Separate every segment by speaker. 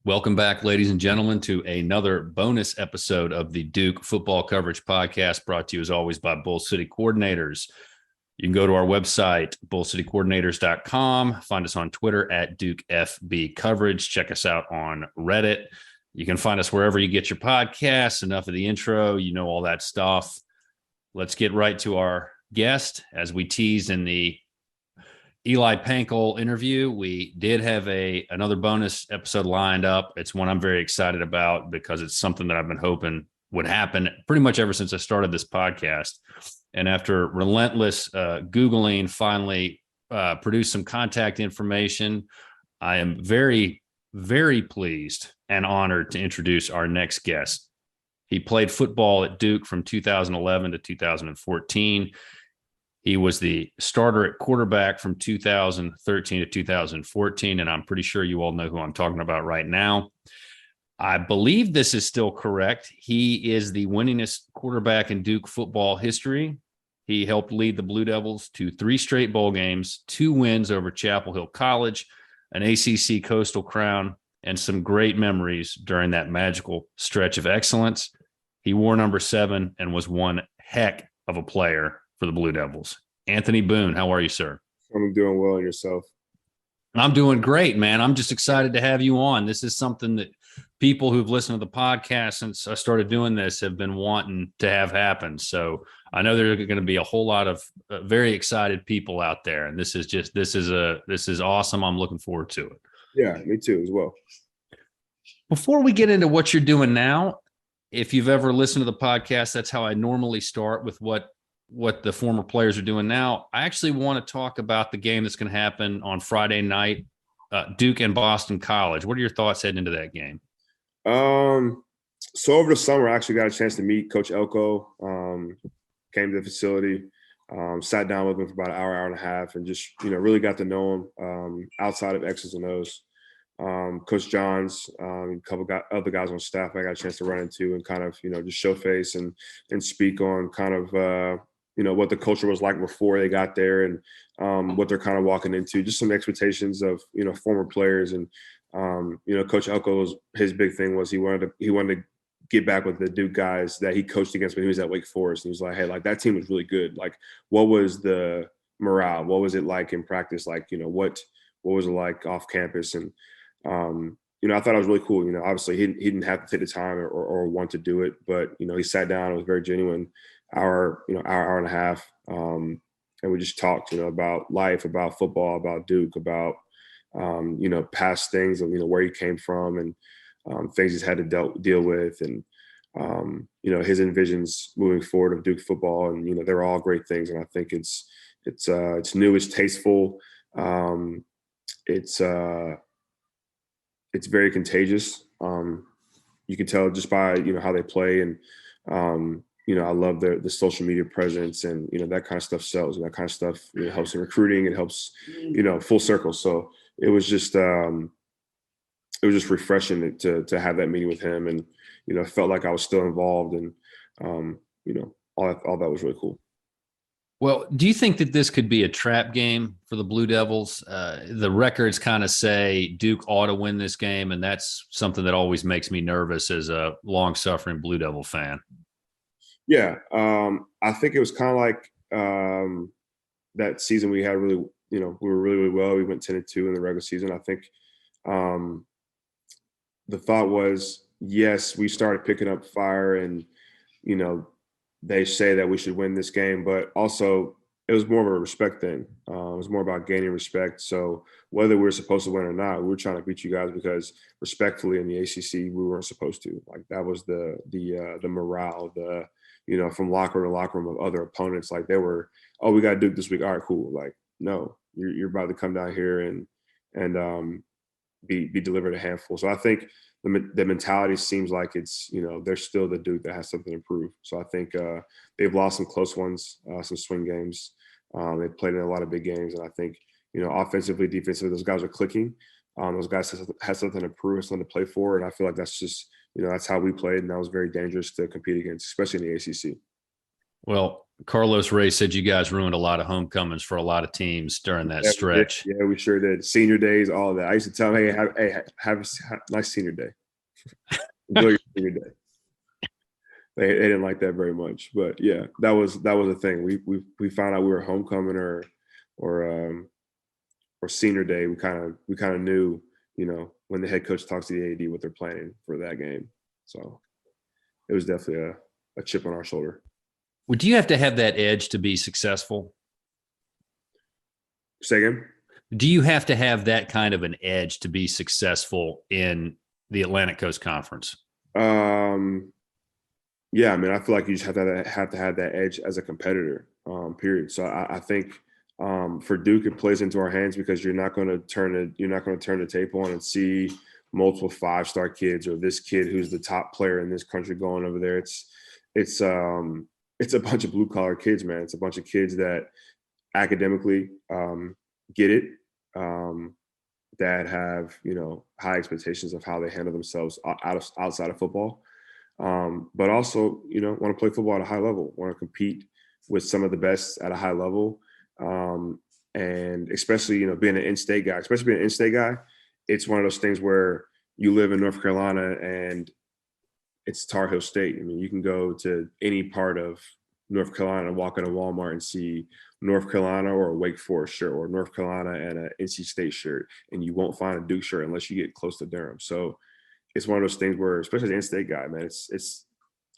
Speaker 1: Welcome back, ladies and gentlemen, to another bonus episode of the Duke Football Coverage Podcast, brought to you as always by Bull City Coordinators. You can go to our website, bullcitycoordinators.com, find us on Twitter at DukeFB Coverage, check us out on Reddit. You can find us wherever you get your podcasts. Enough of the intro, you know all that stuff. Let's get right to our guest. As we teased in the Eli Pankel interview, we did have another bonus episode lined up. It's one I'm very excited about because it's something that I've been hoping would happen pretty much ever since I started this podcast. And after relentless Googling, finally produced some contact information. I am very, very pleased and honored to introduce our next guest. He played football at Duke from 2011 to 2014. He was the starter at quarterback from 2013 to 2014, and I'm pretty sure you all know who I'm talking about right now. I believe this is still correct. He is the winningest quarterback in Duke football history. He helped lead the Blue Devils to 3 straight bowl games, 2 wins over Chapel Hill College, an ACC Coastal Crown, and some great memories during that magical stretch of excellence. He wore number 7 and was one heck of a player for the Blue Devils. Anthony Boone, how are you, sir?
Speaker 2: I'm doing well. And yourself?
Speaker 1: I'm doing great, man. I'm just excited to have you on. This is something that people who've listened to the podcast since I started doing this have been wanting to have happen. So I know there are going to be a whole lot of very excited people out there, and this is awesome. I'm looking forward to it.
Speaker 2: Yeah, me too as well.
Speaker 1: Before we get into what you're doing now, if you've ever listened to the podcast, that's how I normally start with what the former players are doing now. I actually want to talk about the game that's going to happen on Friday night, Duke and Boston College. What are your thoughts heading into that game?
Speaker 2: So over the summer, I actually got a chance to meet Coach Elko. Came to the facility, sat down with him for about an hour and a half, and just really got to know him outside of X's and O's. Coach Johns, a couple other guys on staff I got a chance to run into and kind of just show face and speak on kind of what the culture was like before they got there and what they're kind of walking into, just some expectations of former players. And Coach Elko's his big thing was he wanted to get back with the Duke guys that he coached against when he was at Wake Forest. And he was like, hey, like that team was really good. Like, what was the morale? What was it like in practice? Like, what was it like off campus? And I thought it was really cool. Obviously he didn't have to take the time or want to do it, but he sat down. It was very genuine. Hour and a half, and we just talked, about life, about football, about Duke, about past things of where he came from and things he's had to deal with, and his envisions moving forward of Duke football, and they're all great things, and I think it's new, it's tasteful, it's very contagious. You can tell just by how they play, and I love the social media presence, and that kind of stuff sells, and that kind of stuff helps in recruiting. It helps full circle. So it was just refreshing to have that meeting with him, and felt like I was still involved, and all that was really cool.
Speaker 1: Well, do you think that this could be a trap game for the Blue Devils? The records kind of say Duke ought to win this game, and that's something that always makes me nervous as a long-suffering Blue Devil fan.
Speaker 2: Yeah, I think it was kind of like that season we had really, we were really, really well. We went 10-2 in the regular season. I think the thought was, yes, we started picking up fire, and they say that we should win this game, but also it was more of a respect thing. It was more about gaining respect. So whether we were supposed to win or not, we were trying to beat you guys because respectfully in the ACC, we weren't supposed to. Like that was the morale, from locker room to locker room of other opponents. Like they were, oh, we got Duke this week. All right, cool. Like, no, you're about to come down here and be delivered a handful. So I think the mentality seems like it's, they're still the Duke that has something to prove. So I think they've lost some close ones, some swing games. They've played in a lot of big games. And I think, offensively, defensively, those guys are clicking. Those guys have something to prove, something to play for. And I feel like that's just, that's how we played. And that was very dangerous to compete against, especially in the ACC.
Speaker 1: Well, Carlos Ray said you guys ruined a lot of homecomings for a lot of teams during that
Speaker 2: Yeah, we did.
Speaker 1: stretch.
Speaker 2: Yeah, we sure did. Senior days, all of that. I used to tell them, have a nice senior day. Enjoy your senior day. They didn't like that very much, but yeah, that was a thing. We found out we were homecoming or or senior day. We kind of knew, when the head coach talks to the AD what they're planning for that game. So it was definitely a chip on our shoulder.
Speaker 1: Would you have to have that edge to be successful?
Speaker 2: Say again?
Speaker 1: Do you have to have that kind of an edge to be successful in the Atlantic Coast Conference?
Speaker 2: Yeah, I mean, I feel like you just have to have that edge as a competitor. Period. So I think for Duke, it plays into our hands because you're not going to turn the tape on and see multiple 5-star kids or this kid who's the top player in this country going over there. It's a bunch of blue collar kids, man. It's a bunch of kids that academically get it, that have high expectations of how they handle themselves outside of football, but also want to play football at a high level, want to compete with some of the best at a high level, and especially being an in-state guy, it's one of those things where you live in North Carolina and it's Tar Heel State. I mean, you can go to any part of North Carolina and walk into Walmart and see North Carolina or a Wake Forest shirt or North Carolina and an NC State shirt, and you won't find a Duke shirt unless you get close to Durham. So it's one of those things where, especially as an in-state guy, man, it's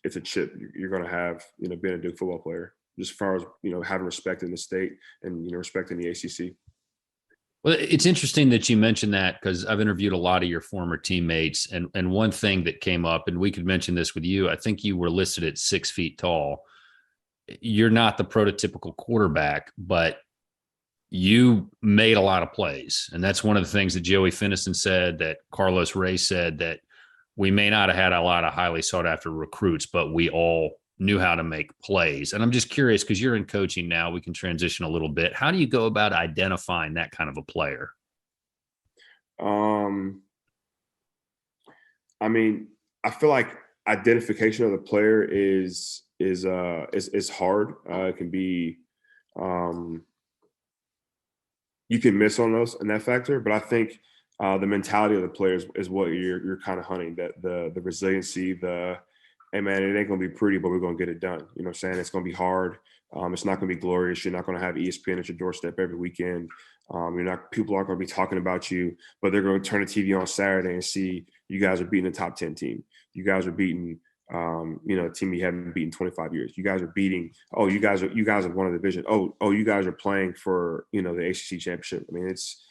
Speaker 2: a chip you're going to have, being a Duke football player, just as far as, having respect in the state and, respecting the ACC.
Speaker 1: Well, it's interesting that you mentioned that because I've interviewed a lot of your former teammates, and one thing that came up, and we could mention this with you, I think you were listed at 6 feet tall. You're not the prototypical quarterback, but you made a lot of plays. And that's one of the things that Joey Finnison said, that Carlos Ray said, that we may not have had a lot of highly sought after recruits, but we all knew how to make plays. And I'm just curious, because you're in coaching now, we can transition a little bit. How do you go about identifying that kind of a player?
Speaker 2: I mean, I feel like identification of the player is hard. It can be, you can miss on those and that factor, but I think the mentality of the players is what you're kind of hunting. That the resiliency, hey man, it ain't gonna be pretty, but we're gonna get it done. You know what I'm saying? It's gonna be hard. It's not gonna be glorious. You're not gonna have ESPN at your doorstep every weekend. People aren't gonna be talking about you, but they're gonna turn the TV on Saturday and see you guys are beating a top 10 team. You guys are beating a team you haven't beaten 25 years. You guys are beating, you guys have won a division. You guys are playing for, the ACC championship. I mean, it's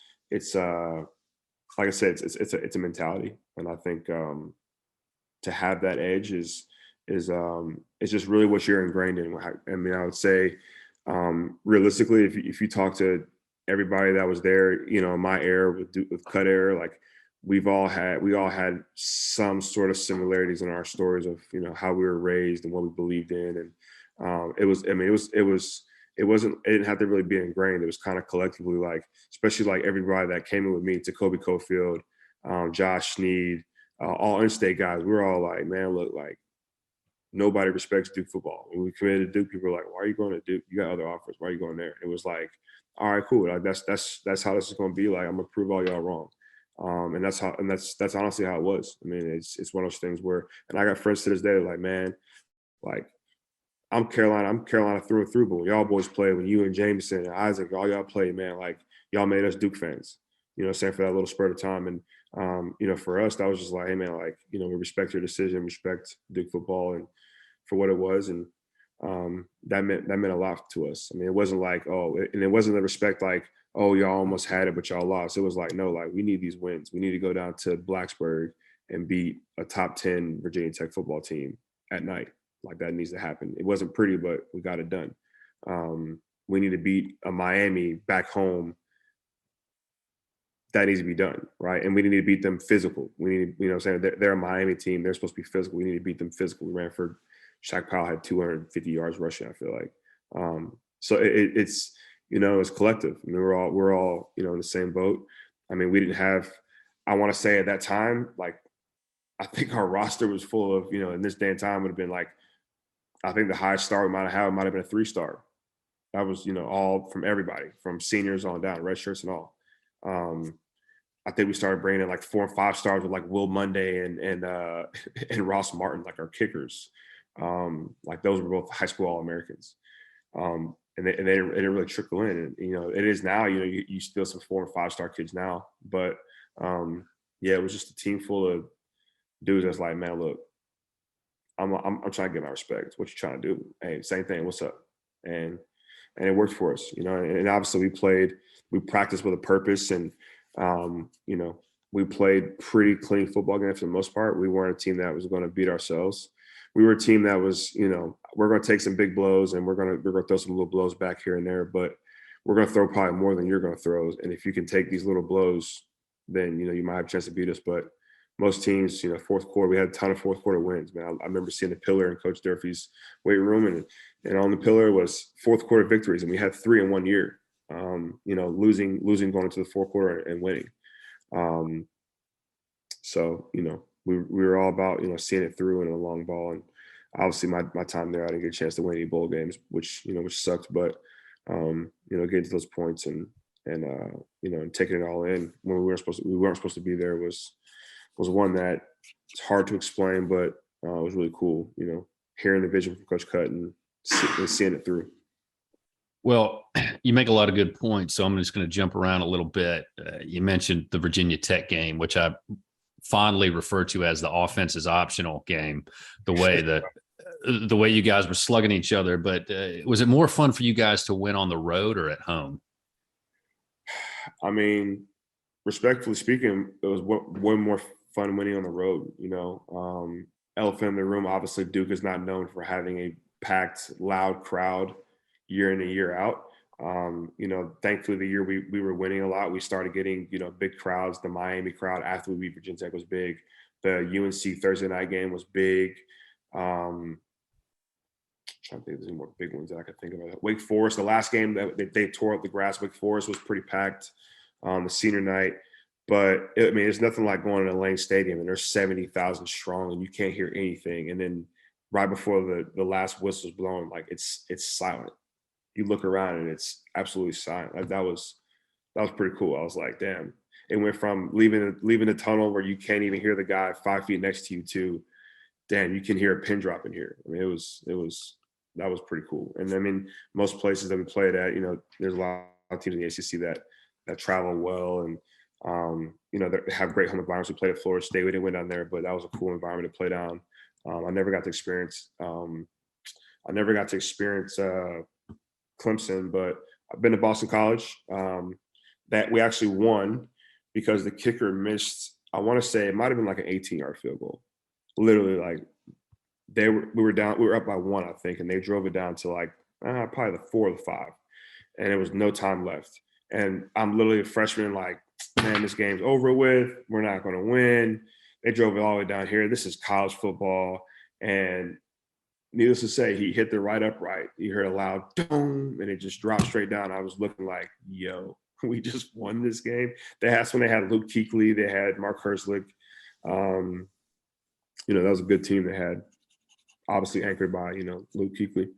Speaker 2: like I said, it's a mentality. And I think to have that edge is just really what you're ingrained in. I mean, I would say realistically, if you talk to everybody that was there, in my era with Cut era, like we all had some sort of similarities in our stories of how we were raised and what we believed in, and it didn't have to really be ingrained. It was kind of collectively, like, especially like everybody that came in with me, to Kobe Cofield, Josh Sneed, all in-state guys. We were all like, man, look, like nobody respects Duke football. When we committed to Duke, people were like, why are you going to Duke? You got other offers. Why are you going there? It was like, all right, cool. Like, that's how this is going to be. Like, I'm gonna prove all y'all wrong. And that's honestly how it was. I mean, it's one of those things where, and I got friends to this day like, man, like I'm Carolina through and through, but when y'all boys play, when you and Jameson and Isaac, all y'all play, man, like y'all made us Duke fans, what I'm saying, for that little spurt of time. And, for us, that was just like, hey man, like, we respect your decision, respect Duke football and for what it was. And that meant a lot to us. I mean, it wasn't like, and it wasn't the respect like, y'all almost had it, but y'all lost. It was like, no, like we need these wins. We need to go down to Blacksburg and beat a top 10 Virginia Tech football team at night. Like that needs to happen. It wasn't pretty, but we got it done. We need to beat a Miami back home. That needs to be done, right? And we need to beat them physical. We need, what I'm saying, they're a Miami team. They're supposed to be physical. We need to beat them physical. We ran for, Shaq Powell had 250 yards rushing, I feel like. So it's, it's collective. I mean, we're all, in the same boat. I mean, we didn't have, I want to say at that time, like, I think our roster was full of, in this day and time would have been like I think the highest star we might have had might have been a 3-star. That was, all from everybody, from seniors on down, red shirts and all. I think we started bringing in like 4 and 5 stars with like Will Monday and and Ross Martin, like our kickers. Like those were both high school All-Americans. And they didn't really trickle in. And, it is now, you still some 4 and 5-star kids now. But yeah, it was just a team full of dudes that's like, man, look, I'm trying to get my respect. What you trying to do? Hey, same thing. What's up? And it worked for us, and obviously we practiced with a purpose, and we played pretty clean football games for the most part. We weren't a team that was going to beat ourselves. We were a team that was, we're going to take some big blows, and we're going to throw some little blows back here and there, but we're going to throw probably more than you're going to throw. And if you can take these little blows, then you might have a chance to beat us. But most teams, fourth quarter, we had a ton of fourth quarter wins, man. I remember seeing the pillar in Coach Durfee's weight room, and on the pillar was fourth quarter victories, and we had 3 in 1 year. Losing going into the fourth quarter and winning. So we were all about seeing it through and a long ball. And obviously my time there, I didn't get a chance to win any bowl games, which sucked. But getting to those points and taking it all in when we weren't supposed to be there was one that it's hard to explain, but it was really cool. Hearing the vision from Coach Cut and seeing it through.
Speaker 1: Well, you make a lot of good points, so I'm just going to jump around a little bit. You mentioned the Virginia Tech game, which I fondly refer to as the offense is optional game, the way you guys were slugging each other. But was it more fun for you guys to win on the road or at home?
Speaker 2: I mean, respectfully speaking, it was way more fun winning on the road. Elephant in the room, obviously Duke is not known for having a packed, loud crowd year in and year out. Thankfully the year we were winning a lot, we started getting, big crowds. The Miami crowd after we beat Virginia Tech was big. The UNC Thursday night game was big. I'm trying to think if there's any more big ones that I could think of. Wake Forest, the last game that they tore up the grass, Wake Forest was pretty packed the senior night. But it's nothing like going to Lane Stadium and there's 70,000 strong and you can't hear anything. And then right before the last whistle's blowing, like it's silent. You look around and it's absolutely silent. Like that was pretty cool. I was like, damn. It went from leaving the tunnel where you can't even hear the guy 5 feet next to you to, damn, you can hear a pin drop in here. That was pretty cool. And most places that we played at, there's a lot of teams in the ACC that travel well and they have great home environments. We played at Florida State. We didn't win down there, but that was a cool environment to play down. I never got to experience Clemson, but I've been to Boston College. That we actually won because the kicker missed. I want to say it might have been like an 18-yard field goal. Literally, like we were up by 1, I think, and they drove it down to like probably the 4 or the 5, and it was no time left. And I'm literally a freshman, like, man, this game's over with. We're not going to win. They drove it all the way down here. This is college football, and needless to say, he hit the right upright. You heard a loud dong, and it just dropped straight down. I was looking like, yo, we just won this game. That's when they had Luke Kuechly. They had Mark Herzlich. That was a good team they had, obviously anchored by, Luke Kuechly.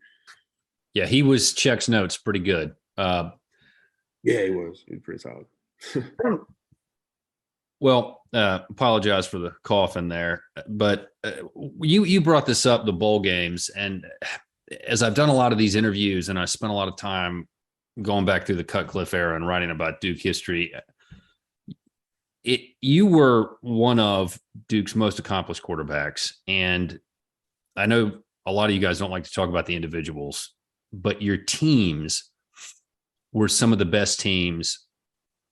Speaker 1: Yeah, he was checks notes pretty good.
Speaker 2: Yeah, he was. He was pretty solid.
Speaker 1: Well, apologize for the cough in there, but you brought this up, the bowl games. And as I've done a lot of these interviews and I spent a lot of time going back through the Cutcliffe era and writing about Duke history, you were one of Duke's most accomplished quarterbacks. And I know a lot of you guys don't like to talk about the individuals, but your teams were some of the best teams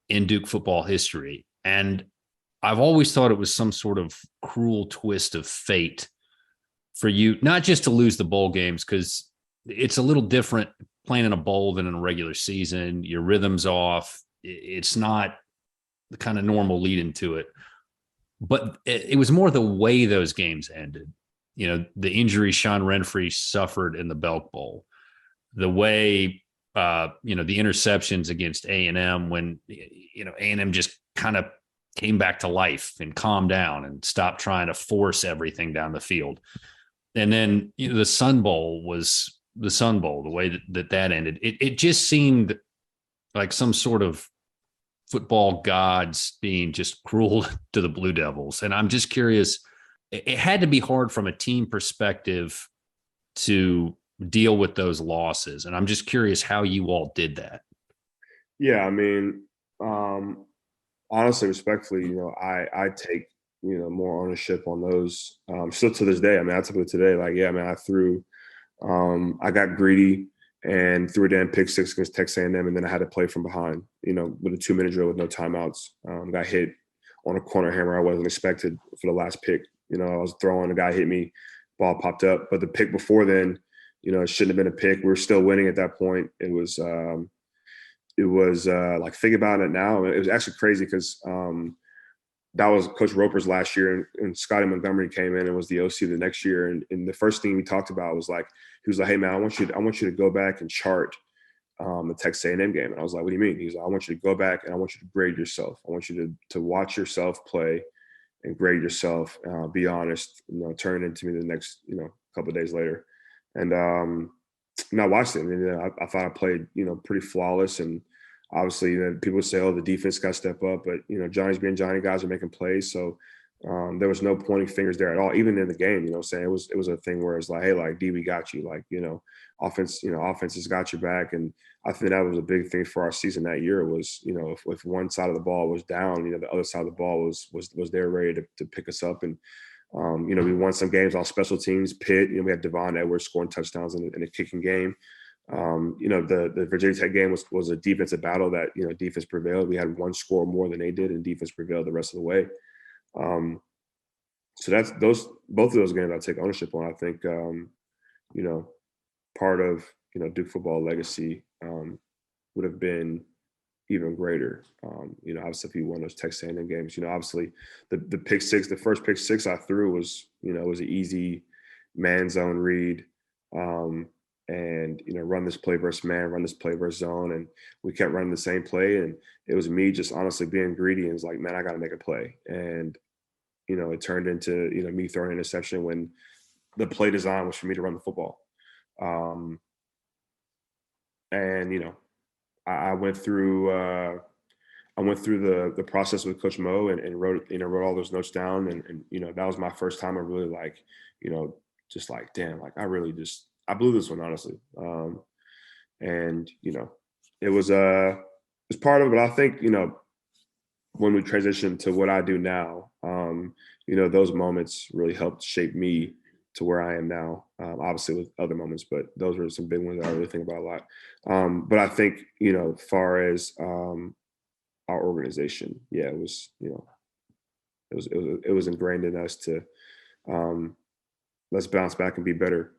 Speaker 1: in Duke football history. And I've always thought it was some sort of cruel twist of fate for you, not just to lose the bowl games, because it's a little different playing in a bowl than in a regular season. Your rhythm's off. It's not the kind of normal lead into it. But it was more the way those games ended. The injury Sean Renfree suffered in the Belk Bowl, the way, the interceptions against A&M when, A&M just kind of came back to life and calmed down and stopped trying to force everything down the field. And then the Sun Bowl was the Sun Bowl, the way that ended. It just seemed like some sort of football gods being just cruel to the Blue Devils. And I'm just curious, it had to be hard from a team perspective to deal with those losses. And I'm just curious how you all did that.
Speaker 2: Yeah, I mean, honestly, respectfully, I take, more ownership on those. Still to this day, I mean, I took it today. Like, yeah, man, I got greedy and threw a damn pick six against Texas A&M, and then I had to play from behind, with a 2-minute drill with no timeouts. Got hit on a corner hammer I wasn't expected for the last pick. I was throwing, a guy hit me, ball popped up. But the pick before then, it shouldn't have been a pick. We were still winning at that point. It was like, think about it now. It was actually crazy because that was Coach Roper's last year, and Scotty Montgomery came in and was the OC the next year. And the first thing we talked about was like, he was like, "Hey man, I want you to go back and chart the Texas A&M game." And I was like, "What do you mean?" He's like, "I want you to go back and I want you to grade yourself. I want you to watch yourself play and grade yourself. Be honest. Turn it into me the next couple of days later." And I watched it. And I thought I played pretty flawless. And obviously, people would say, "Oh, the defense got to step up," but Johnny's being Johnny. Guys are making plays, so there was no pointing fingers there at all. Even in the game, saying it was a thing where it's like, "Hey, like D, we got you." Like offense has got your back, and I think that was a big thing for our season that year. Was if one side of the ball was down, the other side of the ball was there ready to pick us up. And we won some games on special teams. Pitt, we had Devon Edwards scoring touchdowns in a kicking game. The Virginia Tech game was a defensive battle that defense prevailed. We had one score more than they did, and defense prevailed the rest of the way. So that's both of those games I take ownership on. I think part of Duke football legacy would have been even greater. Obviously if you won those Texas A&M games, obviously the pick six, the first pick six I threw was was an easy man zone read. And run this play versus man, run this play versus zone, and we kept running the same play, and it was me just honestly being greedy and was like, man, I got to make a play. And it turned into me throwing an interception when the play design was for me to run the football. And I went through the process with Coach Mo and wrote all those notes down, and that was my first time of really like just like, damn, like I blew this one, honestly. And it was part of it. But I think when we transitioned to what I do now, those moments really helped shape me to where I am now. Obviously with other moments, but those were some big ones that I really think about a lot. But I think as far as our organization, yeah, it was it was ingrained in us to let's bounce back and be better.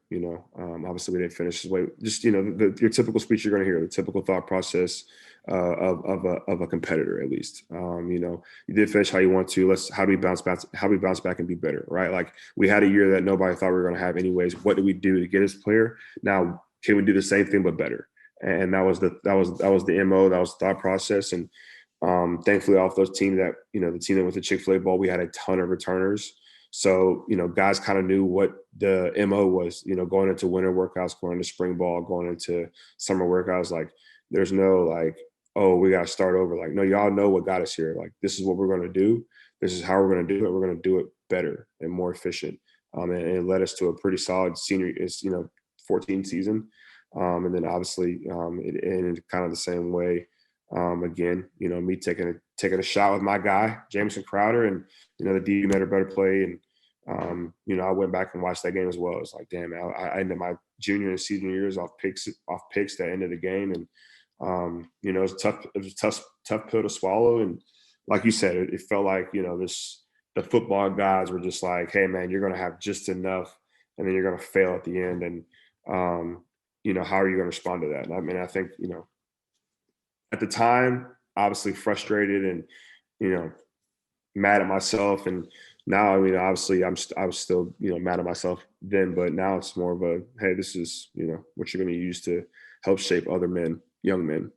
Speaker 2: Obviously we didn't finish this way. Just your typical speech you're going to hear, the typical thought process of a competitor, at least. You did finish how you want to. How do we bounce back? How do we bounce back and be better? Right? Like we had a year that nobody thought we were going to have, anyways. What did we do to get this player? Now can we do the same thing but better? And that was the MO. That was the thought process. And thankfully, off those teams that the team that went to Chick-fil-A Bowl, we had a ton of returners. So, guys kind of knew what the MO was, going into winter workouts, going into spring ball, going into summer workouts. Like, there's no like, oh, we got to start over. Like, no, y'all know what got us here. Like, this is what we're going to do. This is how we're going to do it. We're going to do it better and more efficient. And it led us to a pretty solid senior, 14 season. And then obviously it ended kind of the same way. Again, me taking a shot with my guy, Jamison Crowder, and the D made a better play. And I went back and watched that game as well. It's like, damn, man, I ended my junior and senior years off picks that ended the game. And it was a tough pill to swallow. And like you said, it felt like the football guys were just like, hey man, you're gonna have just enough, and then you're gonna fail at the end. And how are you gonna respond to that? And I mean, I think at the time, obviously frustrated and mad at myself. And now, I mean, obviously I was still mad at myself then, but now it's more of a, hey, this is what you're going to use to help shape other men, young men.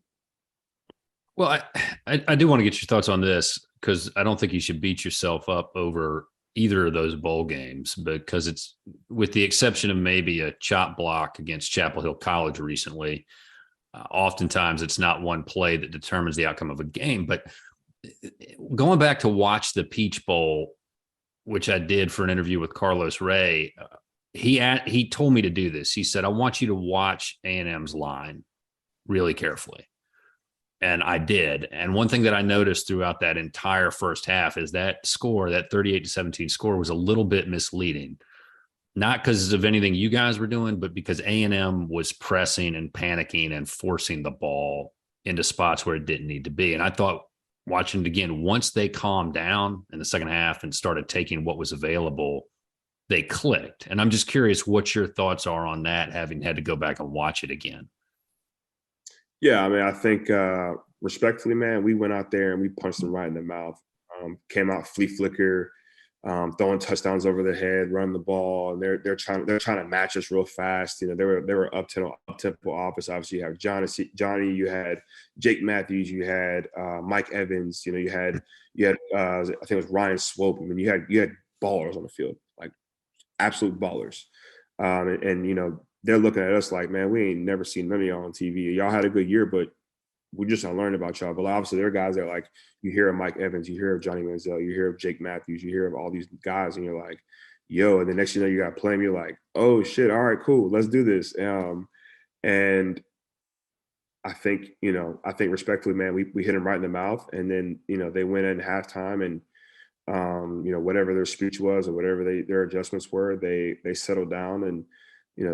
Speaker 1: Well, I do want to get your thoughts on this, because I don't think you should beat yourself up over either of those bowl games, because it's, with the exception of maybe a chop block against Chapel Hill College recently, oftentimes it's not one play that determines the outcome of a game. But going back to watch the Peach Bowl, which I did for an interview with Carlos Ray, he told me to do this. He said, I want you to watch A&M's line really carefully. And I did. And one thing that I noticed throughout that entire first half is that score, that 38-17 score, was a little bit misleading. Not because of anything you guys were doing, but because A&M was pressing and panicking and forcing the ball into spots where it didn't need to be. And I thought, watching it again, once they calmed down in the second half and started taking what was available, they clicked. And I'm just curious what your thoughts are on that, having had to go back and watch it again.
Speaker 2: Yeah, I mean, I think respectfully, man, we went out there and we punched them right in the mouth. Came out flea flicker, throwing touchdowns over the head, running the ball, and they're trying to match us real fast. You know, they were up tempo offense. Obviously, you have Johnny, you had Jake Matthews, you had Mike Evans. You know, you had I think it was Ryan Swope. I mean, you had ballers on the field, like absolute ballers, and you know, they're looking at us like, man, we ain't never seen none of y'all on TV. Y'all had a good year, but we just not learning about y'all. But obviously, there are guys that are like, you hear of Mike Evans, you hear of Johnny Manziel, you hear of Jake Matthews, you hear of all these guys, and you're like, yo. And the next thing you know, you got to play them. You're like, oh shit, all right, cool, let's do this. And I think respectfully, man, we hit them right in the mouth, and then they went in halftime, and whatever their speech was or whatever their adjustments were, they settled down, and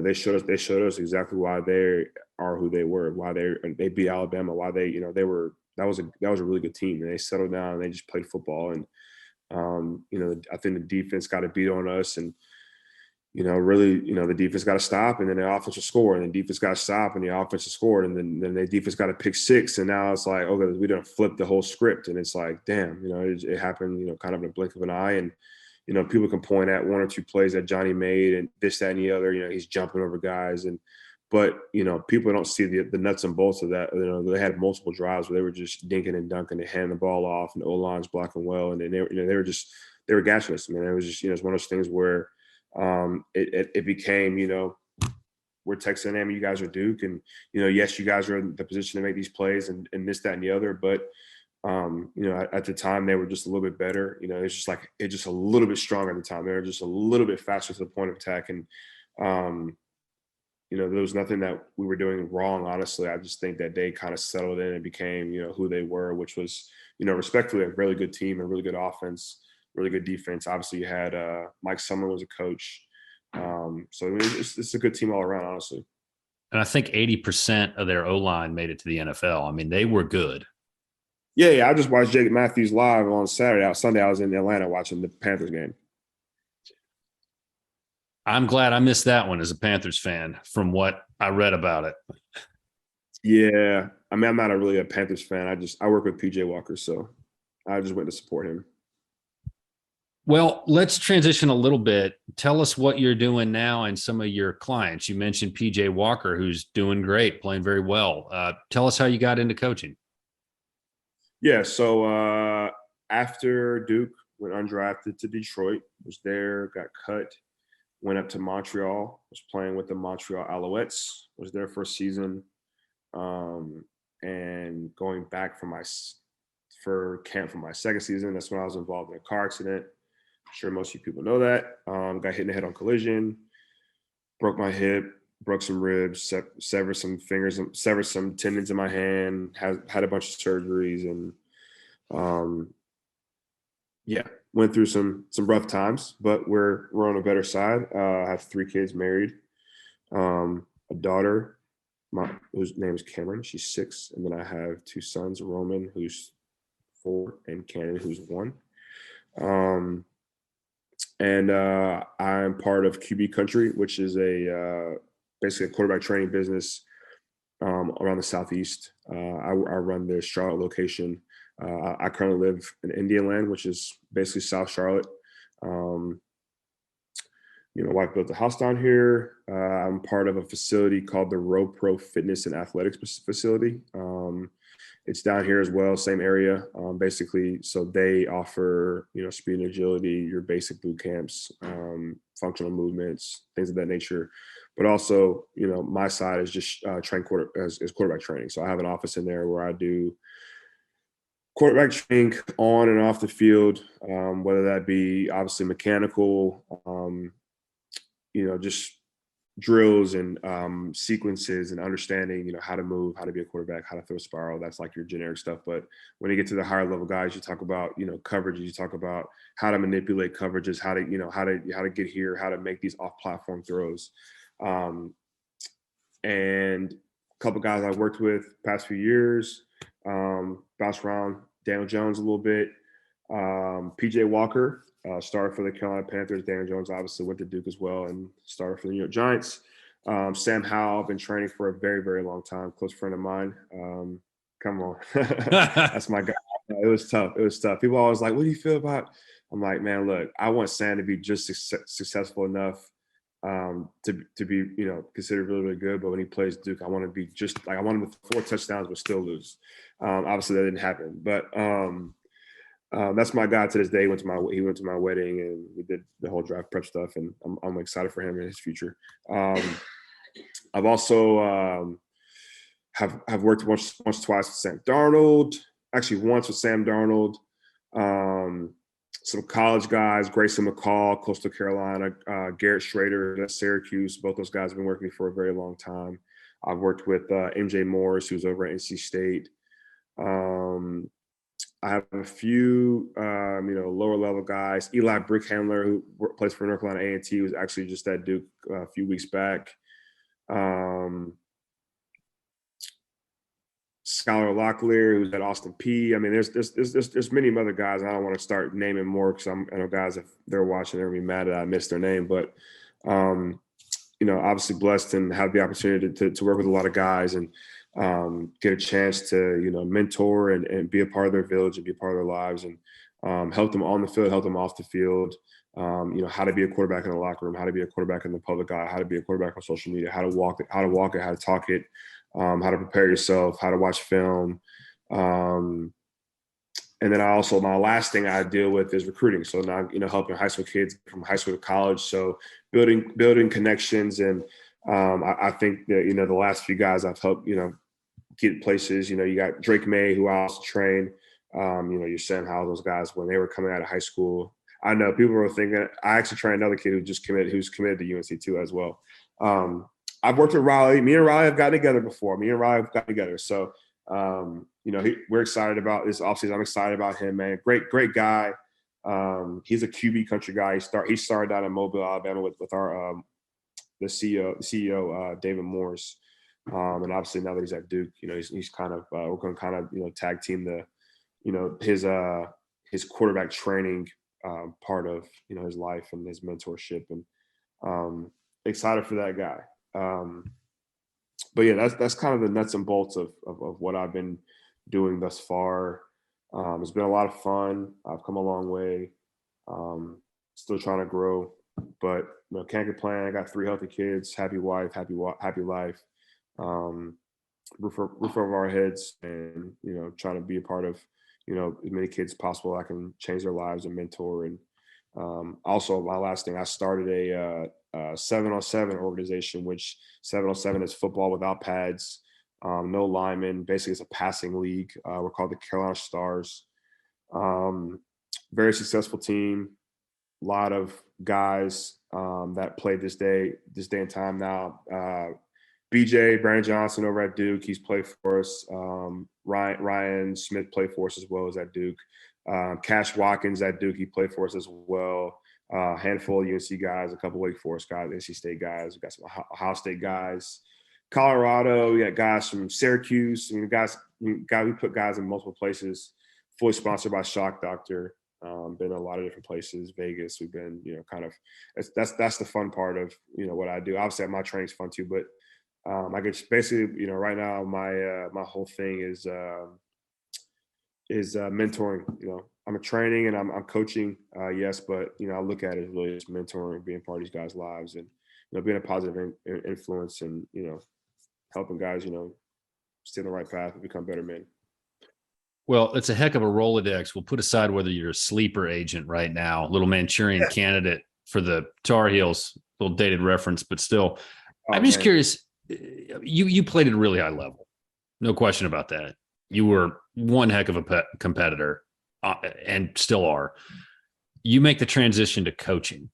Speaker 2: they showed us exactly why they are who they were, why they beat Alabama, why they were that was a really good team, and they settled down and they just played football. And I think the defense got a beat on us, and really, the defense got to stop, and then the offense will score, and the defense got to stop, and the offense will score, and then the defense got to pick six, and now it's like, okay, we done flipped the whole script, and it's like, damn, it happened, kind of in a blink of an eye. And people can point at one or two plays that Johnny made and this, that, and the other. He's jumping over guys, but people don't see the nuts and bolts of that. They had multiple drives where they were just dinking and dunking and handing the ball off, and the O-line's blocking well, and then they were gashing us. I mean, it was just it's one of those things where it became, we're Texas A&M, you guys are Duke, and yes, you guys are in the position to make these plays and this, that, and the other, but at the time they were just a little bit better. It's just like just a little bit stronger at the time. They were just a little bit faster to the point of attack, and there was nothing that we were doing wrong. Honestly, I just think that they kind of settled in and became who they were, which was respectfully a really good team, a really good offense, really good defense. Obviously, you had Mike Summer was a coach, so I mean, it's a good team all around, honestly.
Speaker 1: And I think 80% of their O-line made it to the NFL. I mean, they were good.
Speaker 2: Yeah. I just watched Jake Matthews live on Sunday. I was in Atlanta watching the Panthers game.
Speaker 1: I'm glad I missed that one as a Panthers fan from what I read about it.
Speaker 2: Yeah. I mean, I'm not really a Panthers fan. I work with PJ Walker, so I just went to support him.
Speaker 1: Well, let's transition a little bit. Tell us what you're doing now and some of your clients. You mentioned PJ Walker, who's doing great, playing very well. Tell us how you got into coaching.
Speaker 2: Yeah, so after Duke, went undrafted to Detroit, was there, got cut, went up to Montreal, was playing with the Montreal Alouettes, was there for a season, and going back for camp for my second season. That's when I was involved in a car accident. I'm sure most of you people know that. Got hit in the head on collision, broke my hip, broke some ribs, severed some fingers, severed some tendons in my hand, had a bunch of surgeries, and went through some rough times, but we're on a better side. I have 3 kids, married, a daughter, whose name is Cameron, she's 6, and then I have 2 sons, Roman, who's 4, and Cannon, who's 1. And I'm part of QB Country, which is basically a quarterback training business around the Southeast. I run the Charlotte location. I currently live in Indian which is basically South Charlotte. My wife built a house down here. I'm part of a facility called the Row Pro Fitness and Athletics Facility. It's down here as well, same area, basically. So they offer, speed and agility, your basic boot camps, functional movements, things of that nature. But also, my side is just train is quarterback training. So I have an office in there where I do quarterback training on and off the field, whether that be obviously mechanical, just drills and sequences and understanding, how to move, how to be a quarterback, how to throw a spiral. That's like your generic stuff. But when you get to the higher level guys, you talk about, coverage. You talk about how to manipulate coverages, how to get here, how to make these off platform throws. And a couple guys I've worked with past few years, bounced around Daniel Jones a little bit, PJ Walker, started for the Carolina Panthers. Daniel Jones obviously went to Duke as well and started for the New York Giants. Sam Howell, I've been training for a very, very long time, close friend of mine. Come on. That's my guy. It was tough. People always like, what do you feel about? I'm like, man, look, I want Sam to be just successful enough to be, considered really, really good. But when he plays Duke, I want to be just like, I want him to 4 touchdowns but still lose. Obviously that didn't happen, but that's my guy to this day. He went to my wedding and we did the whole draft prep stuff, and I'm excited for him and his future. I've also have worked once, twice with Sam Darnold. Actually, once with Sam Darnold. Some college guys, Grayson McCall, Coastal Carolina, Garrett Schrader at Syracuse. Both those guys have been working for a very long time. I've worked with MJ Morris, who's over at NC State. I have a few, lower level guys. Eli Brickhandler, who plays for North Carolina A&T, was actually just at Duke a few weeks back. Skylar Locklear, who's at Austin P. I mean, there's many other guys. I don't want to start naming more because I know guys, if they're watching, they're gonna be mad that I missed their name. But obviously blessed and have the opportunity to work with a lot of guys and get a chance to mentor and be a part of their village and be a part of their lives and help them on the field, help them off the field. How to be a quarterback in the locker room, how to be a quarterback in the public eye, how to be a quarterback on social media, how to walk it, how to talk it. How to prepare yourself, how to watch film. And then my last thing I deal with is recruiting. So now, helping high school kids from high school to college. So building connections. And I think that, the last few guys I've helped, get places, you got Drake May, who I also train, your Sam Howell, those guys, when they were coming out of high school. I know people were thinking, I actually trained another kid who's committed to UNC too as well. I've worked with Riley. Me and Riley have gotten together before. So, we're excited about this offseason. I'm excited about him, man. Great guy. He's a QB country guy. He started down in Mobile, Alabama with our the CEO David Morris. And obviously now that he's at Duke, he's kind of we're going to kind of tag team the his quarterback training part of his life and his mentorship, and excited for that guy. But yeah, that's kind of the nuts and bolts of what I've been doing thus far. It's been a lot of fun. I've come a long way. Still trying to grow, but can't complain. I got 3 healthy kids, happy wife, happy life. Roof over our heads, and trying to be a part of as many kids as possible. I can change their lives and mentor. And also, my last thing, I started a 7-on-7 organization, which 7-on-7 is football without pads, no linemen. Basically, it's a passing league. We're called the Carolina Stars. Very successful team. A lot of guys that played this day and time now. BJ, Brandon Johnson over at Duke, he's played for us. Ryan Smith played for us as well as at Duke. Cash Watkins at Duke, he played for us as well. A handful of UNC guys, a couple Wake Forest guys, NC State guys. We got some Ohio State guys. Colorado, we got guys from Syracuse. We put guys in multiple places. Fully sponsored by Shock Doctor. Been in a lot of different places. Vegas, we've been, kind of. That's the fun part of what I do. Obviously, my training's fun too, but I guess basically, right now my whole thing is mentoring. I'm a training and I'm coaching, yes, but I look at it as really just mentoring, being part of these guys' lives, and being a positive influence, and helping guys stay on the right path and become better men.
Speaker 1: Well, it's a heck of a Rolodex. We'll put aside whether you're a sleeper agent right now, little Manchurian candidate for the Tar Heels, little dated reference, but still,
Speaker 2: Oh
Speaker 1: I'm just
Speaker 2: man.
Speaker 1: curious. You played at a really high level, no question about that. You were one heck of a competitor, and still are. You make the transition to coaching.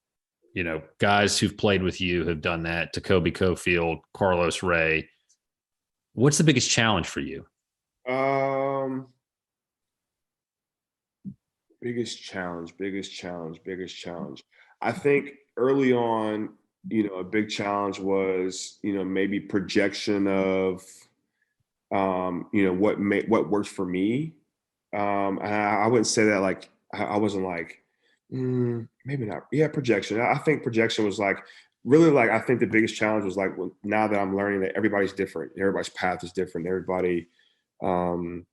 Speaker 1: You know, guys who've played with you have done that. Jacoby Cofield, Carlos Ray. What's the biggest challenge for you?
Speaker 2: Um, biggest challenge. I think early on, a big challenge was, maybe projection of, what works for me. And I wouldn't say that like I wasn't like, maybe not. Yeah, projection. I think projection was like really like I think the biggest challenge was like now that I'm learning that everybody's different, everybody's path is different, everybody. Um,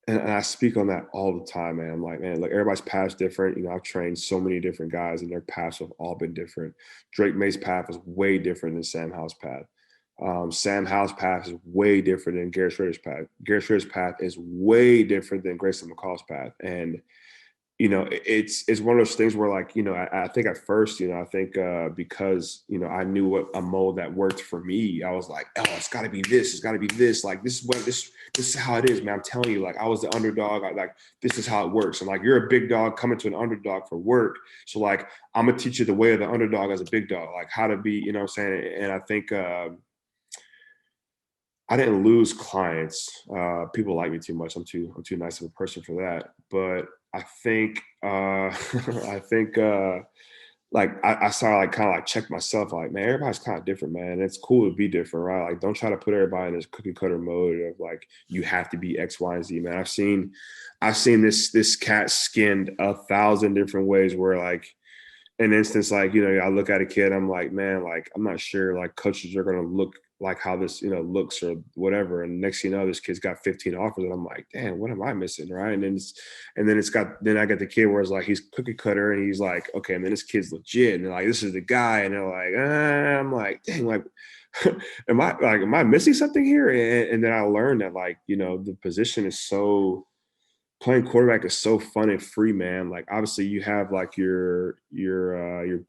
Speaker 2: and I speak on that all the time, man. I'm like, man, like everybody's path's different. I've trained so many different guys, and their paths have all been different. Drake May's path is way different than Sam Howell's path. Sam Howell's path is way different than Garrett Schrader's path. Garrett Schrader's path is way different than Grayson McCall's path. And it's one of those things where like, I think at first, I think because, I knew what a mold that worked for me, I was like, oh, it's gotta be this, it's gotta be this. Like, this is how it is, man. I'm telling you, like I was the underdog. Like, this is how it works. And like, you're a big dog coming to an underdog for work. So like, I'm gonna teach you the way of the underdog as a big dog, like how to be, what I'm saying? And I think, I didn't lose clients. People like me too much. I'm too nice of a person for that. But I think I think like I started like kind of like check myself like, man, everybody's kind of different, man. It's cool to be different, right? Like don't try to put everybody in this cookie cutter mode of like you have to be X, Y, and Z, man. I've seen this cat skinned 1,000 different ways where like an instance like I look at a kid, I'm like, man, like I'm not sure like coaches are gonna look like how this looks or whatever, and next thing you know this kid's got 15 offers and I'm like, damn, what am I missing, right? And then I got the kid where it's like he's cookie cutter and he's like, okay, man, this kid's legit, and they're like, this is the guy, and they're like, I'm like, dang, like am I missing something here? And then I learned that like the position is so playing quarterback is so fun and free, man. Like obviously you have like your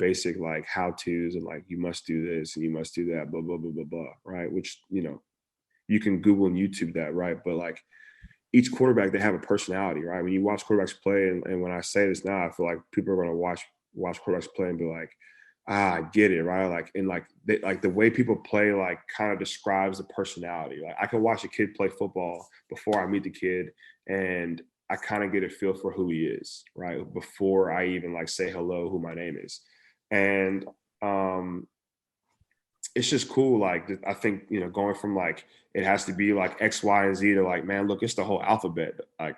Speaker 2: basic like how to's and like you must do this and you must do that, blah blah blah blah blah, right? Which you can Google and YouTube that, right? But like each quarterback, they have a personality, right? When you watch quarterbacks play, and when I say this now, I feel like people are going to watch quarterbacks play and be like, I get it, right? Like and like the way people play like kind of describes the personality. Like I can watch a kid play football before I meet the kid, and I kind of get a feel for who he is, right? Before I even like say hello, who my name is. And um it's just cool. Like I think, going from like it has to be like X, Y, and Z to like, man, look, it's the whole alphabet. Like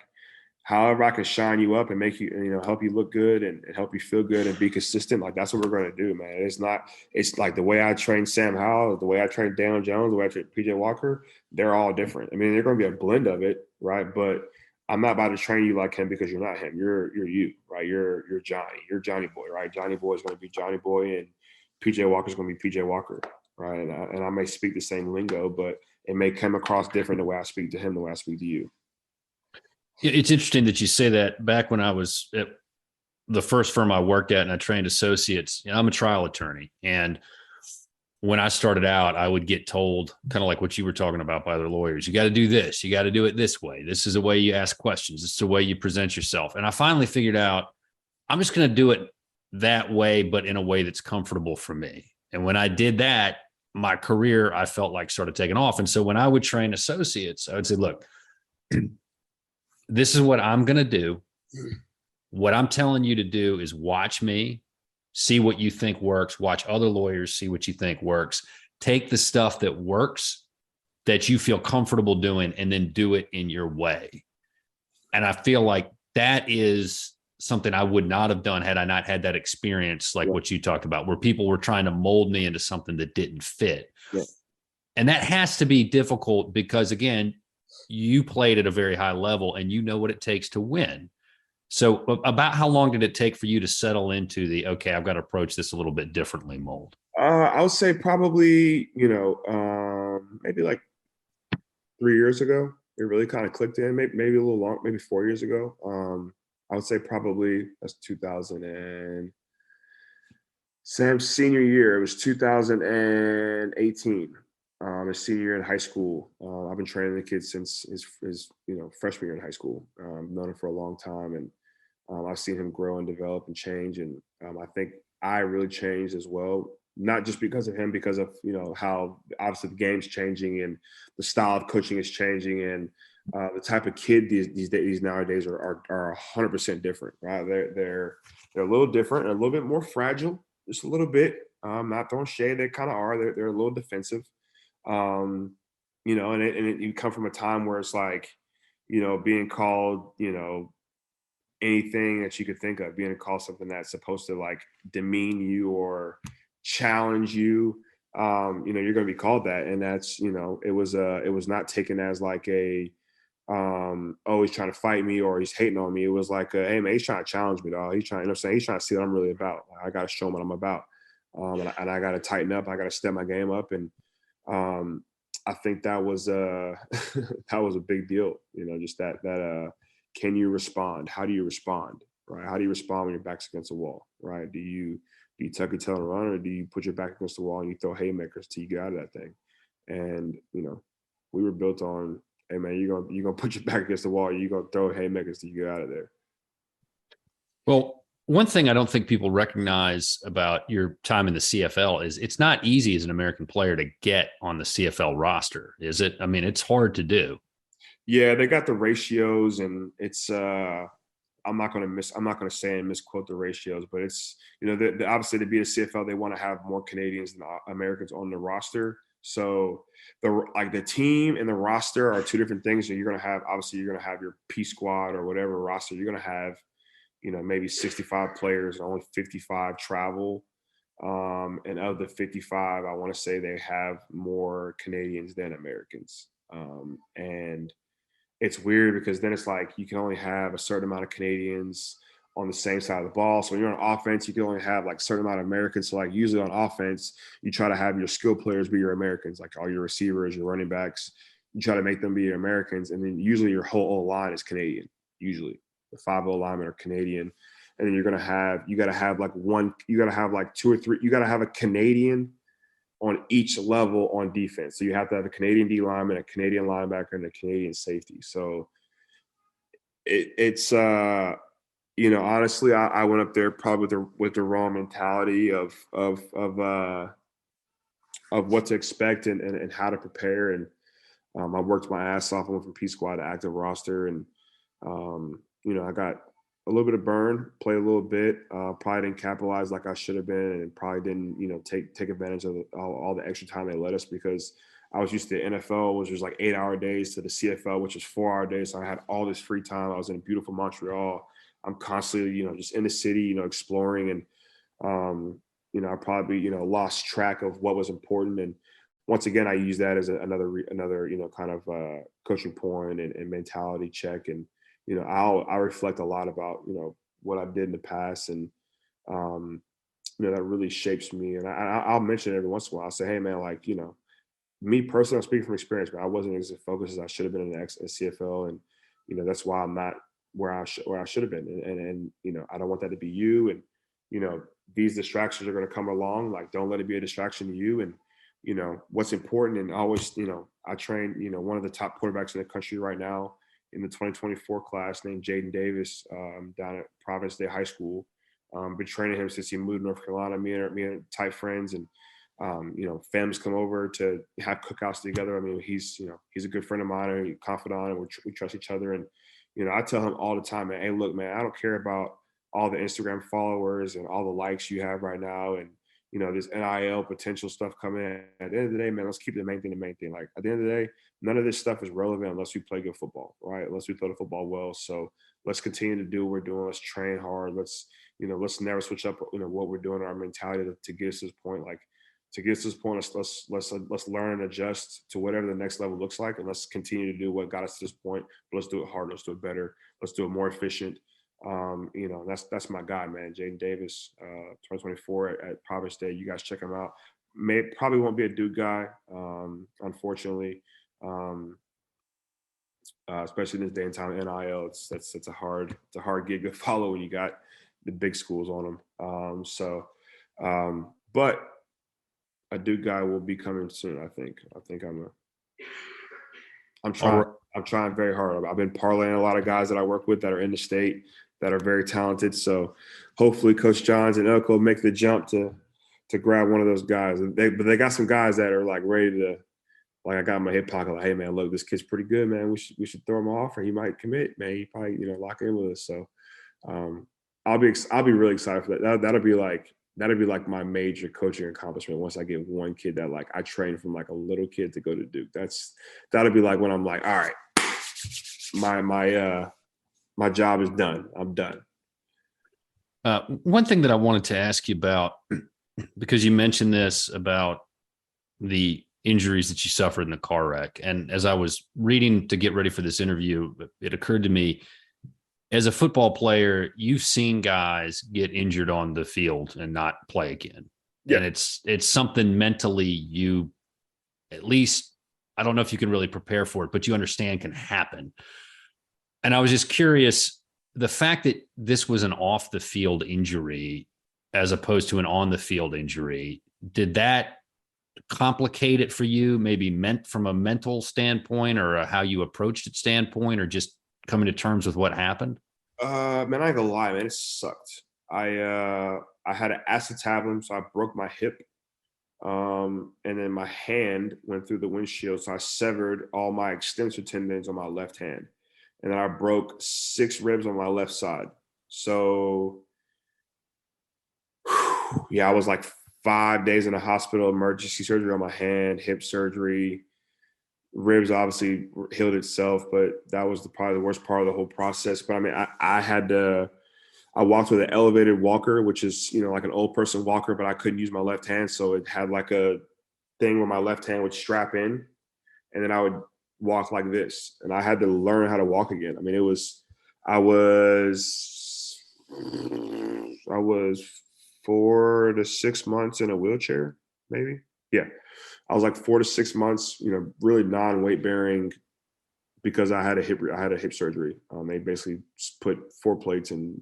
Speaker 2: however I can shine you up and make you, help you look good and help you feel good and be consistent. Like that's what we're going to do, man. It's like the way I train Sam Howell, the way I train Daniel Jones, the way I train PJ Walker, they're all different. I mean, they're going to be a blend of it, right? But I'm not about to train you like him because you're not him. You're you, right? You're Johnny. You're Johnny Boy, right? Johnny Boy is going to be Johnny Boy, and PJ Walker is going to be PJ Walker, right? And I may speak the same lingo, but it may come across different the way I speak to him, the way I speak to you.
Speaker 1: It's interesting that you say that. Back when I was at the first firm I worked at and I trained associates, I'm a trial attorney. And when I started out, I would get told kind of like what you were talking about by other lawyers. You got to do this. You got to do it this way. This is the way you ask questions. This is the way you present yourself. And I finally figured out I'm just going to do it that way, but in a way that's comfortable for me. And when I did that, my career, I felt like started taking off. And so when I would train associates, I would say, look, this is what I'm going to do. What I'm telling you to do is watch me, see what you think works, watch other lawyers, see what you think works, take the stuff that works that you feel comfortable doing and then do it in your way. And I feel like that is something I would not have done had I not had that experience, like what you talked about, where people were trying to mold me into something that didn't fit.
Speaker 2: Yeah.
Speaker 1: And that has to be difficult because, again, you played at a very high level and you know what it takes to win. So about how long did it take for you to settle into the, okay, I've got to approach this a little bit differently mold?
Speaker 2: I would say probably, maybe like 3 years ago. it really kind of clicked in, maybe a little long, maybe 4 years ago. I would say probably that's 2000 and Sam's senior year. It was 2018. His senior year in high school. I've been training the kid since his freshman year in high school. Known him for a long time, and I've seen him grow and develop and change. And I think I really changed as well, not just because of him, because of how obviously the game's changing and the style of coaching is changing, and the type of kid these nowadays are 100% different, right? They're a little different and a little bit more fragile, just a little bit. Not throwing shade, they kind of are. They're a little defensive, and you come from a time where it's like, being called, anything that you could think of, being called something that's supposed to like demean you or challenge you. You're going to be called that, and that's it was not taken as like a oh, he's trying to fight me or he's hating on me. It was like, hey man, he's trying to challenge me, dog. He's trying, he's trying to see what I'm really about. I got to show him what I'm about, and I got to tighten up. I got to step my game up, and I think that was that was a big deal. Just that can you respond? How do you respond? Right? How do you respond when your back's against the wall? Right? Do you tuck your tail and run, or do you put your back against the wall and you throw haymakers till you get out of that thing? And we were built on, hey man, you're gonna put your back against the wall, you're gonna throw haymakers till you get out of there.
Speaker 1: Well, one thing I don't think people recognize about your time in the CFL is it's not easy as an American player to get on the CFL roster, is it? I mean, it's hard to do.
Speaker 2: Yeah, they got the ratios, and it's I'm not going to say and misquote the ratios, but it's obviously to be a CFL they want to have more Canadians than Americans on the roster. So the team and the roster are two different things. So you're going to have your P squad or whatever roster. You're going to have maybe 65 players and only 55 travel. And of the 55, I want to say they have more Canadians than Americans. And it's weird because then it's like you can only have a certain amount of Canadians on the same side of the ball. So when you're on offense, you can only have like a certain amount of Americans. So like usually on offense, you try to have your skill players be your Americans, like all your receivers, your running backs. You try to make them be your Americans, and then usually your whole O line is Canadian. Usually the 5 linemen are Canadian, and then you got to have like two or three. You got to have a Canadian on each level on defense. So you have to have a Canadian D lineman, a Canadian linebacker, and a Canadian safety. So it's honestly, I went up there probably with the wrong mentality of what to expect and how to prepare. And I worked my ass off. I went from P squad to active roster, and I got a little bit of burn, played a little bit, probably didn't capitalize like I should have been, and probably didn't take advantage of all the extra time they let us, because I was used to the NFL, which was like 8-hour days, to the CFL, which was 4-hour days. So I had all this free time. I was in beautiful Montreal. I'm constantly, just in the city, exploring, and I probably, lost track of what was important. And once again, I use that as another, kind of coaching point and mentality check. And I reflect a lot about what I did in the past, and that really shapes me. And I'll mention it every once in a while. I'll say, hey man, like me personally, I'm speaking from experience, but I wasn't as focused as I should have been in the CFL, and that's why I'm not where I should have been. And I don't want that to be you. And these distractions are going to come along. Like, don't let it be a distraction to you. And what's important. And always, I train one of the top quarterbacks in the country right now in the 2024 class, named Jaden Davis, down at Providence Day High School. Been training him since he moved to North Carolina. Me and tight friends, and families come over to have cookouts together. I mean, he's a good friend of mine, and a confidant, and we trust each other. And I tell him all the time, man, hey, look, man, I don't care about all the Instagram followers and all the likes you have right now, and this NIL potential stuff coming in. At the end of the day, man, let's keep the main thing. Like, at the end of the day, none of this stuff is relevant unless we play good football, right? Unless we play the football well. So let's continue to do what we're doing. Let's train hard. Let's never switch up, what we're doing, our mentality to get us to this point. Like, to get us to this point, let's learn and adjust to whatever the next level looks like, and let's continue to do what got us to this point. But let's do it harder. Let's do it better. Let's do it more efficient. That's my guy, man. Jaden Davis, 2024 at Providence Day. You guys check him out. Probably won't be a Duke guy, unfortunately. especially in this day and time. NIL, it's a hard gig to follow when you got the big schools on them. But a Duke guy will be coming soon. I think I'm
Speaker 1: All
Speaker 2: trying.
Speaker 1: right.
Speaker 2: I'm trying very hard. I've been parlaying a lot of guys that I work with that are in the state that are very talented. So hopefully, Coach Johns and Elko make the jump to grab one of those guys. But they got some guys that are like ready to. Like I got in my hip pocket, like, hey man, look, this kid's pretty good, man. We should throw him off, or he might commit, man. He probably lock in with us. So um, I'll be really excited for that. That'll be like my major coaching accomplishment once I get one kid that like I trained from like a little kid to go to Duke. That'll be like when I'm like, all right, my job is done. I'm done.
Speaker 1: One thing that I wanted to ask you about, because you mentioned this about the injuries that you suffered in the car wreck. And as I was reading to get ready for this interview, it occurred to me, as a football player, you've seen guys get injured on the field and not play again.
Speaker 2: Yeah.
Speaker 1: And it's something mentally you, at least, I don't know if you can really prepare for it, but you understand can happen. And I was just curious, the fact that this was an off the field injury as opposed to an on the field injury, did that complicate it for you, maybe meant from a mental standpoint or a how you approached it standpoint, or just coming to terms with what happened?
Speaker 2: Man, I ain't gonna lie, man, it sucked. I had an acetabulum, so I broke my hip. And then my hand went through the windshield, so I severed all my extensor tendons on my left hand. And then I broke 6 ribs on my left side. So yeah, I was like 5 days in the hospital, emergency surgery on my hand, hip surgery. Ribs obviously healed itself, but that was probably the worst part of the whole process. But I mean, I walked with an elevated walker, which is, like an old person walker, but I couldn't use my left hand. So it had like a thing where my left hand would strap in and then I would walk like this. And I had to learn how to walk again. I mean, I was 4 to 6 months in a wheelchair, maybe. Yeah. I was like 4 to 6 months, really non-weight bearing because I had a hip surgery. They basically put 4 plates in.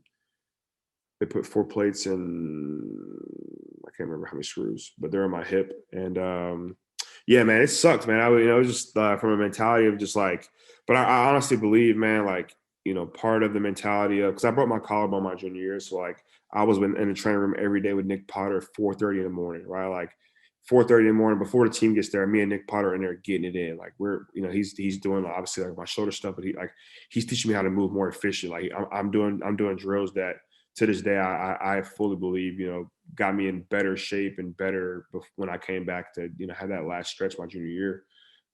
Speaker 2: They put 4 plates in. I can't remember how many screws, but they're in my hip. And yeah, man, it sucked, man. It was just from a mentality of just like. But I honestly believe, man, like part of the mentality of, because I broke my collarbone my junior year, so like I was in the training room every day with Nick Potter at 4:30 in the morning, right? Like 4:30 in the morning before the team gets there, me and Nick Potter are in there getting it in. Like we're, he's doing obviously like my shoulder stuff, but he's teaching me how to move more efficient. Like I'm doing drills that to this day I fully believe got me in better shape and better when I came back to have that last stretch my junior year.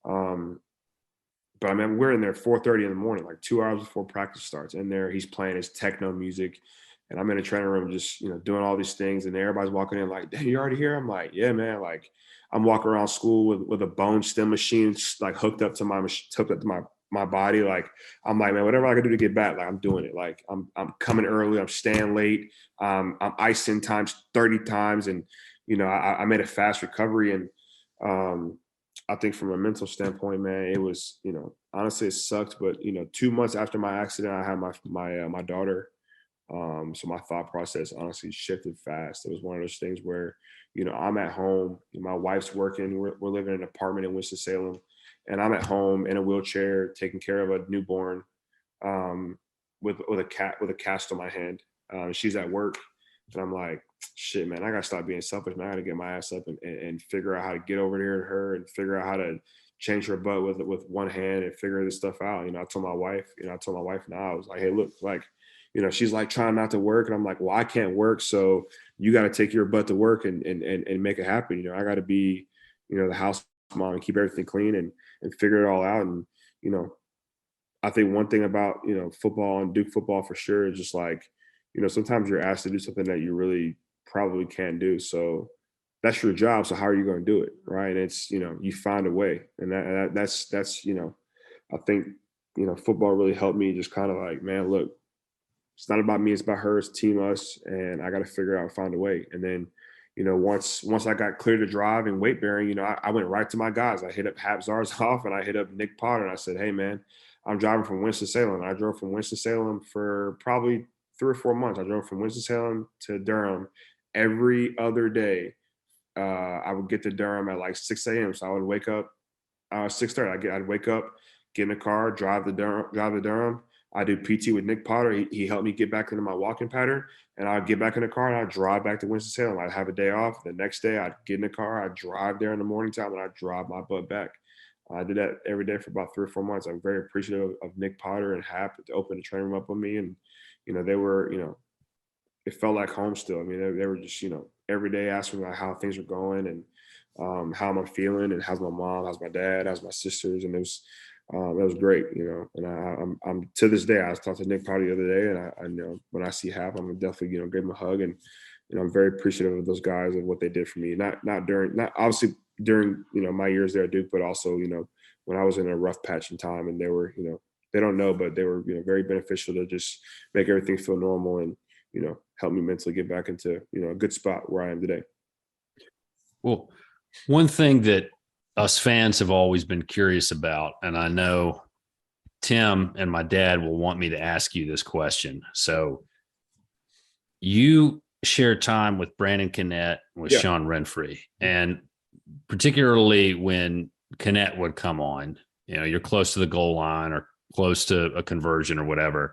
Speaker 2: But I mean, we're in there 4:30 in the morning, like 2 hours before practice starts. In there, he's playing his techno music, and I'm in the training room just doing all these things, and everybody's walking in like, "Damn, you already here?" I'm like, "Yeah, man." Like, I'm walking around school with a bone stem machine like hooked up to my body. Like, I'm like, man, whatever I can do to get back, like I'm doing it. Like, I'm coming early, I'm staying late, I'm icing times 30 times, and I made a fast recovery. And I think from a mental standpoint, man, it was, honestly, it sucked. But 2 months after my accident, I had my daughter. So my thought process honestly shifted fast. It was one of those things where, I'm at home, my wife's working, we're living in an apartment in Winston-Salem, and I'm at home in a wheelchair taking care of a newborn, with a cast on my hand. She's at work, and I'm like, shit, man, I gotta stop being selfish, man. I gotta get my ass up and figure out how to get over there to her and figure out how to change her butt with one hand and figure this stuff out. I told my wife, now, I was like, hey, look, like, she's like trying not to work. And I'm like, well, I can't work. So you got to take your butt to work and make it happen. I got to be, the house mom and keep everything clean and figure it all out. And, I think one thing about, football and Duke football for sure is just like, sometimes you're asked to do something that you really probably can't do. So that's your job. So how are you going to do it? Right. And it's, you find a way. And that's, I think, football really helped me just kind of like, man, look, it's not about me, it's about her, it's team us, and I got to figure out, find a way. And then, once I got clear to drive and weight bearing, I went right to my guys. I hit up Hap Zarzov and I hit up Nick Potter and I said, hey man, I'm driving from Winston-Salem. I drove from Winston-Salem for probably 3 or 4 months. I drove from Winston-Salem to Durham every other day. I would get to Durham at like 6 a.m. So I would wake up 6:30. I'd wake up, get in the car, drive to Durham. I do PT with Nick Potter. He helped me get back into my walking pattern, and I'd get back in the car and I'd drive back to Winston-Salem. I'd have a day off. The next day, I'd get in the car, I'd drive there in the morning time, and I'd drive my butt back. I did that every day for about 3 or 4 months. I'm very appreciative of Nick Potter and Hap to open the training room up on me, and they were it felt like home still. I mean, they were just every day asking me like how things were going and how am I feeling and how's my mom, how's my dad, how's my sisters, and it was great, And I'm to this day. I was talking to Nick Potter the other day, and I know when I see Hap, I'm definitely give him a hug, and I'm very appreciative of those guys and what they did for me. Not obviously during my years there at Duke, but also when I was in a rough patch in time, and they were they don't know, but they were very beneficial to just make everything feel normal and help me mentally get back into a good spot where I am today.
Speaker 1: Well, one thing that us fans have always been curious about, and I know Tim and my dad will want me to ask you this question. So you share time with Brandon Cannett, with Sean Renfree, and particularly when Cannett would come on, you're close to the goal line or close to a conversion or whatever.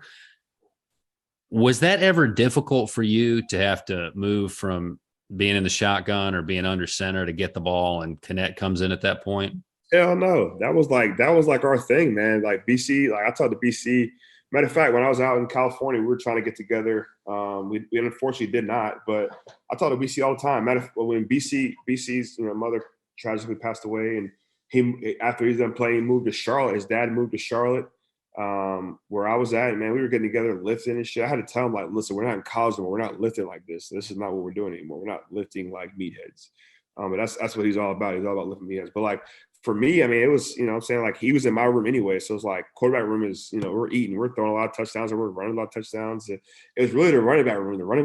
Speaker 1: Was that ever difficult for you to have to move from being in the shotgun or being under center to get the ball and Cannett comes in at that point?
Speaker 2: Hell no. That was like our thing, man. Like BC, like I talked to BC. Matter of fact, when I was out in California, we were trying to get together. We unfortunately did not, but I talked to BC all the time. When BC's mother tragically passed away, and he after he's done playing, he moved to Charlotte. His dad moved to Charlotte, where I was at. Man, we were getting together, lifting and shit. I had to tell him like, listen, we're not in college anymore. We're not lifting like this. This is not what we're doing anymore. We're not lifting like meatheads. But that's what he's all about. He's all about lifting meatheads. But like for me, I mean, it was, I'm saying like he was in my room anyway. So it's like quarterback room is, we're eating, we're throwing a lot of touchdowns, and we're running a lot of touchdowns. It was really the running back room. The running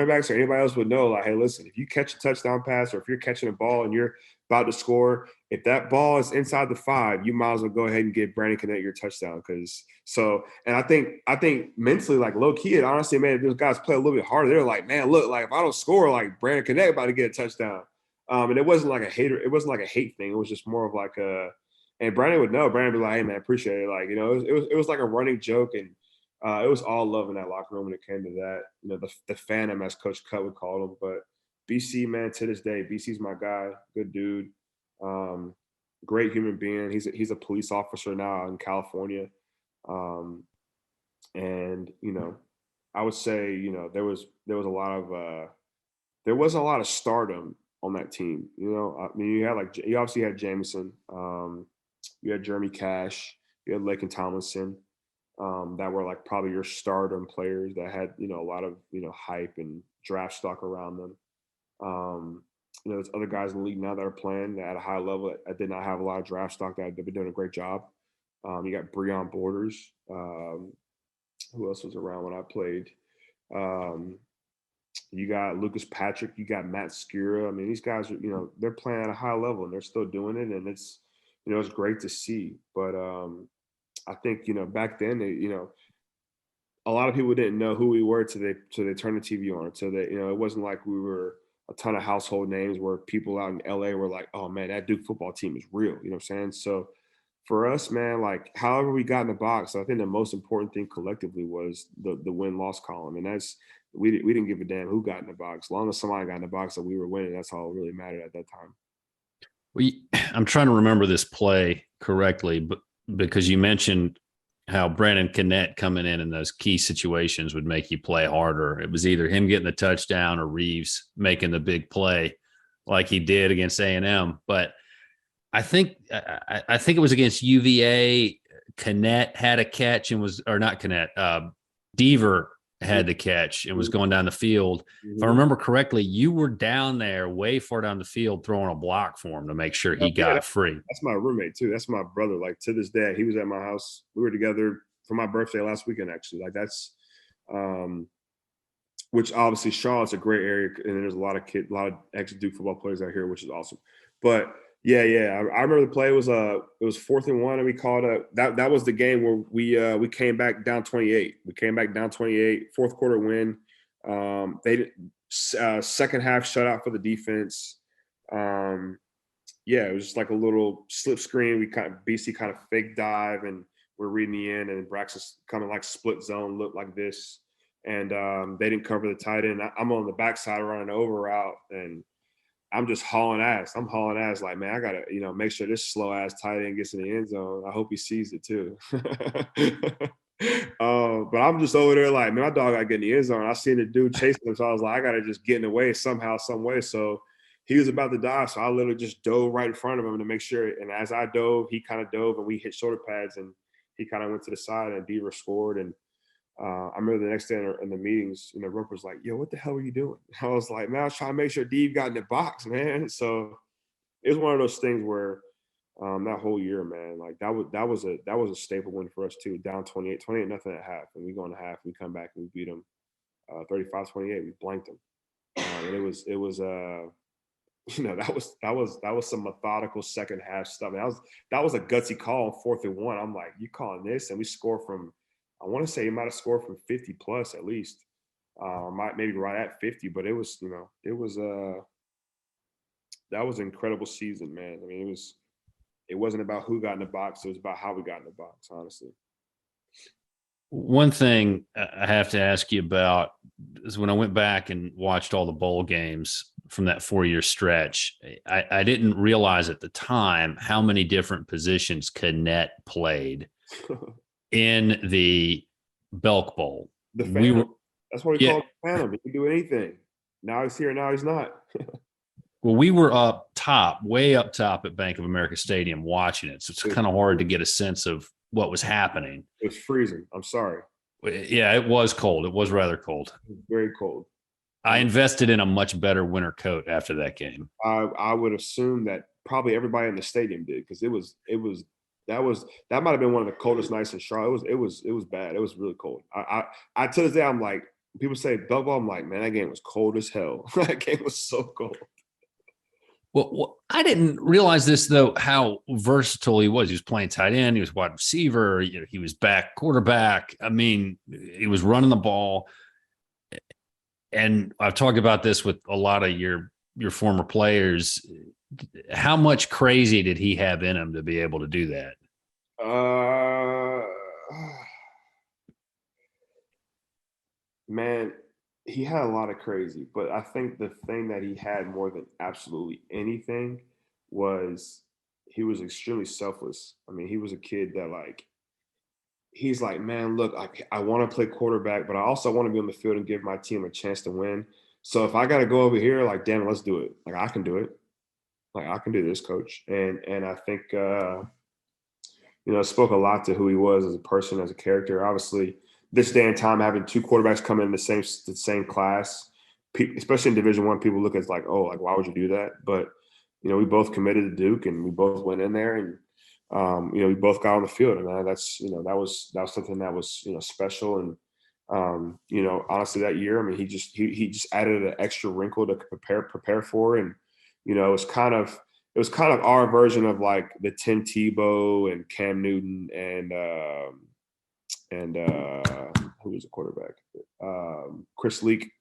Speaker 2: backs or anybody else would know, like, hey, listen, if you catch a touchdown pass or if you're catching a ball and you're about to score, if that ball is inside the 5, you might as well go ahead and get Brandon Cannett your touchdown. And I think mentally, like low key, it honestly made those guys play a little bit harder. They're like, man, look, like if I don't score, like Brandon Cannett about to get a touchdown. And it wasn't like a hate thing. It was just more of like and Brandon would know. Brandon would be like, hey man, appreciate it. Like, it was like a running joke, and it was all love in that locker room when it came to that. The phantom, as Coach Cut would call him. But BC, man, to this day, BC's my guy. Good dude. Great human being. He's a police officer now in California. And I would say, there wasn't a lot of stardom on that team. I mean, you obviously had Jameson, you had Jeremy Cash, you had Laken Tomlinson, that were like probably your stardom players that had, a lot of, hype and draft stock around them. There's other guys in the league now that are playing at a high level that did not have a lot of draft stock that have been doing a great job. You got Breon Borders. Who else was around when I played? You got Lucas Patrick. You got Matt Skura. I mean, these guys are, they're playing at a high level and they're still doing it, and it's, it's great to see. But I think back then, a lot of people didn't know who we were till they turned the TV on. So that it wasn't like we were a ton of household names where people out in LA were like, oh man, that Duke football team is real. You know what I'm saying? So for us, man, like however we got in the box, I think the most important thing collectively was the win-loss column. And that's we didn't give a damn who got in the box. As long as somebody got in the box that we were winning, that's all really mattered at that time.
Speaker 1: I'm trying to remember this play correctly, but because you mentioned how Brandon Cannett coming in those key situations would make you play harder. It was either him getting the touchdown or Reeves making the big play like he did against A&M. But I think it was against UVA. Cannett had a catch and not Cannett. Deaver had the catch and was going down the field. If I remember correctly, you were down there way far down the field throwing a block for him to make sure he got free.
Speaker 2: That's my roommate too. That's my brother. Like to this day, he was at my house. We were together for my birthday last weekend, actually. Like that's, which obviously Charlotte's a great area, and there's a lot of ex-Duke football players out here, which is awesome. But Yeah. I remember the play was it was 4th and 1, and we called that was the game where we came back down 28. We came back down 28, fourth quarter win. They second half shutout for the defense. Yeah, it was just like a little slip screen. BC kind of fake dive, and we're reading the end, and Braxton's coming like split zone, look like this, and they didn't cover the tight end. I'm on the backside running over route, and I'm just hauling ass. I'm hauling ass like, man, I gotta, make sure this slow ass tight end gets in the end zone. I hope he sees it too. But I'm just over there like, man, my dog gotta get in the end zone. I seen the dude chasing him, so I was like, I gotta just get in the way somehow, some way. So he was about to dive, so I literally just dove right in front of him to make sure. And as I dove, he kind of dove, and we hit shoulder pads, and he kind of went to the side, and Beaver scored. And I remember the next day in the meetings, Roper's like, yo, what the hell were you doing? I was like, man, I was trying to make sure Dave got in the box, man. So it was one of those things where that whole year, man, like that was a staple win for us too. Down 28 nothing at half, and we go into half, we come back and we beat them 35-28. We blanked them, and it was that was some methodical second half stuff. And that was a gutsy call on 4th and 1. I'm like, you calling this? And we score from, I want to say he might have scored from 50 plus at least, might maybe right at 50. But it was, that was an incredible season, man. I mean, it wasn't about who got in the box. It was about how we got in the box, honestly.
Speaker 1: One thing I have to ask you about is when I went back and watched all the bowl games from that 4-year stretch, I didn't realize at the time how many different positions Cadet played in the Belk Bowl.
Speaker 2: The Phantom. That's what we call it, the Phantom. He can do anything. Now he's here, now he's not.
Speaker 1: Well, we were up top, way up top at Bank of America Stadium watching it. So it's kind of hard to get a sense of what was happening.
Speaker 2: It was freezing. I'm sorry.
Speaker 1: Yeah, it was cold. It was rather cold.
Speaker 2: It was very cold.
Speaker 1: I invested in a much better winter coat after that game.
Speaker 2: I would assume that probably everybody in the stadium did, because that might have been one of the coldest nights in Charlotte. It was bad. It was really cold. I to this day, I'm like, people say Belk Bowl, I'm like, man, that game was cold as hell. That game was so cold.
Speaker 1: Well, I didn't realize this, though, how versatile he was. He was playing tight end. He was wide receiver. He was back quarterback. I mean, he was running the ball. And I've talked about this with a lot of your former players. How much crazy did he have in him to be able to do that?
Speaker 2: Man, he had a lot of crazy, but I think the thing that he had more than absolutely anything was he was extremely selfless. I mean, he was a kid that he's like, man, look, I want to play quarterback, but I also want to be on the field and give my team a chance to win. So if I got to go over here, like, damn it, let's do it. Like, I can do it. Like, I can do this, coach. And I think, it spoke a lot to who he was as a person, as a character. Obviously, this day and time, having two quarterbacks come in the same class, especially in Division I, people look at it like, oh, like, why would you do that? But we both committed to Duke, and we both went in there, and we both got on the field, and that's that was something that was special. And honestly, that year, I mean, he just added an extra wrinkle to prepare for, and it was kind of our version of like the Tim Tebow and Cam Newton and who was the quarterback? Chris Leak,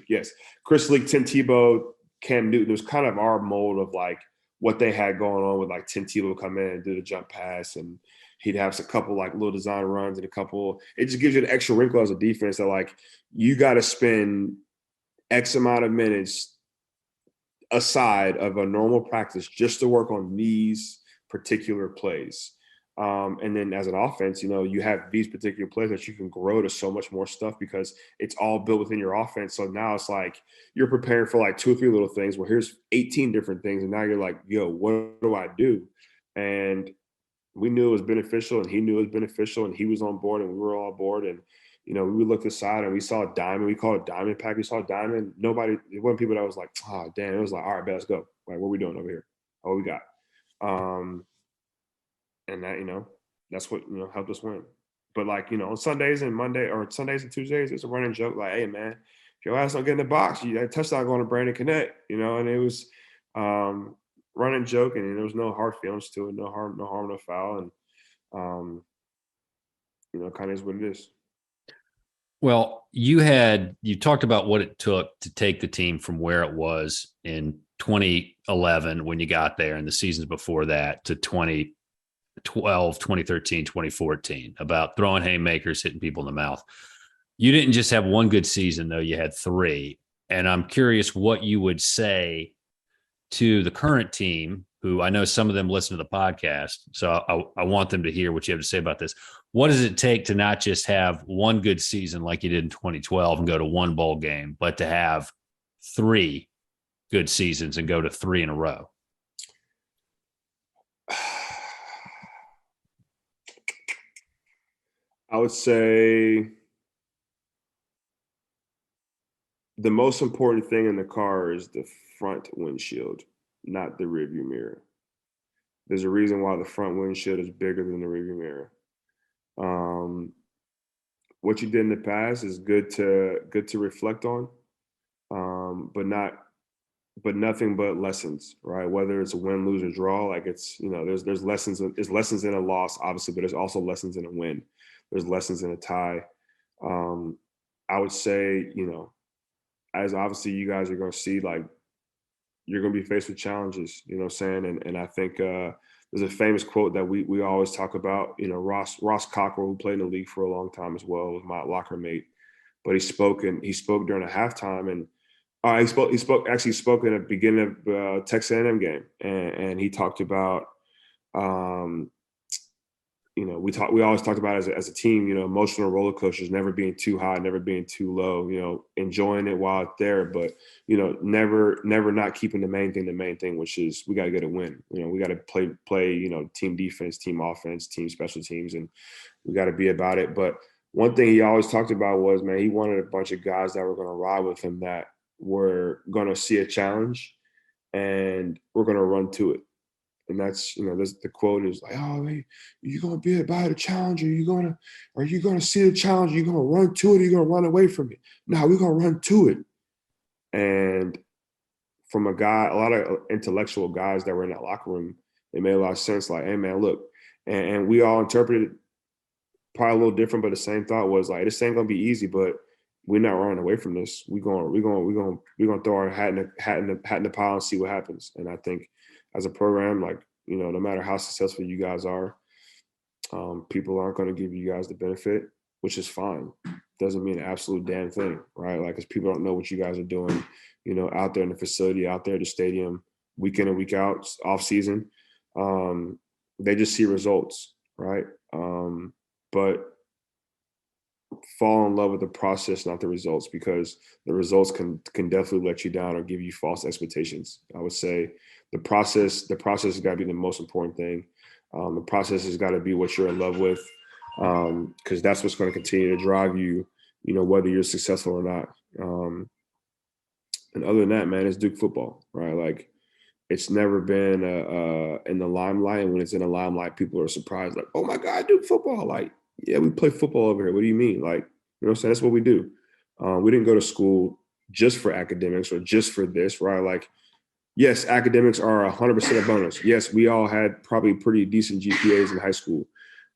Speaker 2: yes. Chris Leak, Tim Tebow, Cam Newton. It was kind of our mold of like what they had going on with like Tim Tebow come in and do the jump pass, and he'd have a couple like little design runs and a couple. It just gives you an extra wrinkle as a defense that like you got to spend X amount of minutes aside of a normal practice just to work on these particular plays. And then as an offense, you have these particular plays that you can grow to so much more stuff because it's all built within your offense. So now it's like you're preparing for like 2 or 3 little things. Well, here's 18 different things. And now you're like, yo, what do I do? And we knew it was beneficial, and he knew it was beneficial, and he was on board, and we were all on board. And, we looked aside and we saw a diamond. We called it diamond pack. We saw a diamond. It wasn't people that was like, oh, damn. It was like, all right, let's go. Like, what are we doing over here? What we got? And that, that's what, helped us win. But like, on Sundays and Tuesdays, it's a running joke. Like, hey man, if your ass don't get in the box, you got a touchdown going to Brandon Cadet, and it was running, joking, and there was no hard feelings to it, no harm, no foul, and kind of is what it is.
Speaker 1: Well, you talked about what it took to take the team from where it was in 2011 when you got there and the seasons before that to 2012, 2013, 2014, about throwing haymakers, hitting people in the mouth. You didn't just have one good season, though. You had three. And I'm curious what you would say to the current team, who I know some of them listen to the podcast. So I want them to hear what you have to say about this. What does it take to not just have one good season like you did in 2012 and go to one bowl game, but to have three good seasons and go to three in a row?
Speaker 2: I would say the most important thing in the car is the front windshield, not the rearview mirror. There's a reason why the front windshield is bigger than the rearview mirror. What you did in the past is good to reflect on, but nothing but lessons, right? Whether it's a win, lose, or draw, like there's lessons. There's lessons in a loss, obviously, but there's also lessons in a win. There's lessons in a tie. I would say, as obviously you guys are going to see, like, you're going to be faced with challenges, you know what I'm saying? And I think there's a famous quote that we always talk about, Ross Cockrell, who played in the league for a long time as well, was my locker mate, but he spoke during a halftime, and he spoke in the beginning of Texas A&M game. And he talked about, we always talked about as a team, emotional roller coasters, never being too high, never being too low, enjoying it while it's there, but, never not keeping the main thing, which is we got to get a win. We got to play, team defense, team offense, team special teams, and we got to be about it. But one thing he always talked about was, man, he wanted a bunch of guys that were going to ride with him, that were going to see a challenge and we're going to run to it. And that's, the quote is like, oh, hey, you're going to be about a challenge, or are you going to see a challenge? You're going to run to it, or you're going to run away from it? No, we're going to run to it. And from a lot of intellectual guys that were in that locker room, it made a lot of sense. Like, hey, man, look, and we all interpreted it probably a little different, but the same thought was like, this ain't going to be easy, but we're not running away from this. We're going to throw our hat in the pile and see what happens. And I think, as a program, like, no matter how successful you guys are, people aren't going to give you guys the benefit, which is fine. Doesn't mean an absolute damn thing, right? Like, because people don't know what you guys are doing, out there in the facility, out there at the stadium, week in and week out, off season. They just see results, right? But fall in love with the process, not the results, because the results can definitely let you down or give you false expectations. I would say the process has got to be the most important thing. The process has got to be what you're in love with, because that's what's going to continue to drive you, whether you're successful or not. And other than that, man, it's Duke football, right? Like, it's never been in the limelight. And when it's in the limelight, people are surprised, like, oh my God, Duke football. Like, yeah, we play football over here. What do you mean? Like, what I'm saying? That's what we do. We didn't go to school just for academics or just for this, right? Like, yes, academics are 100% a bonus. Yes, we all had probably pretty decent GPAs in high school,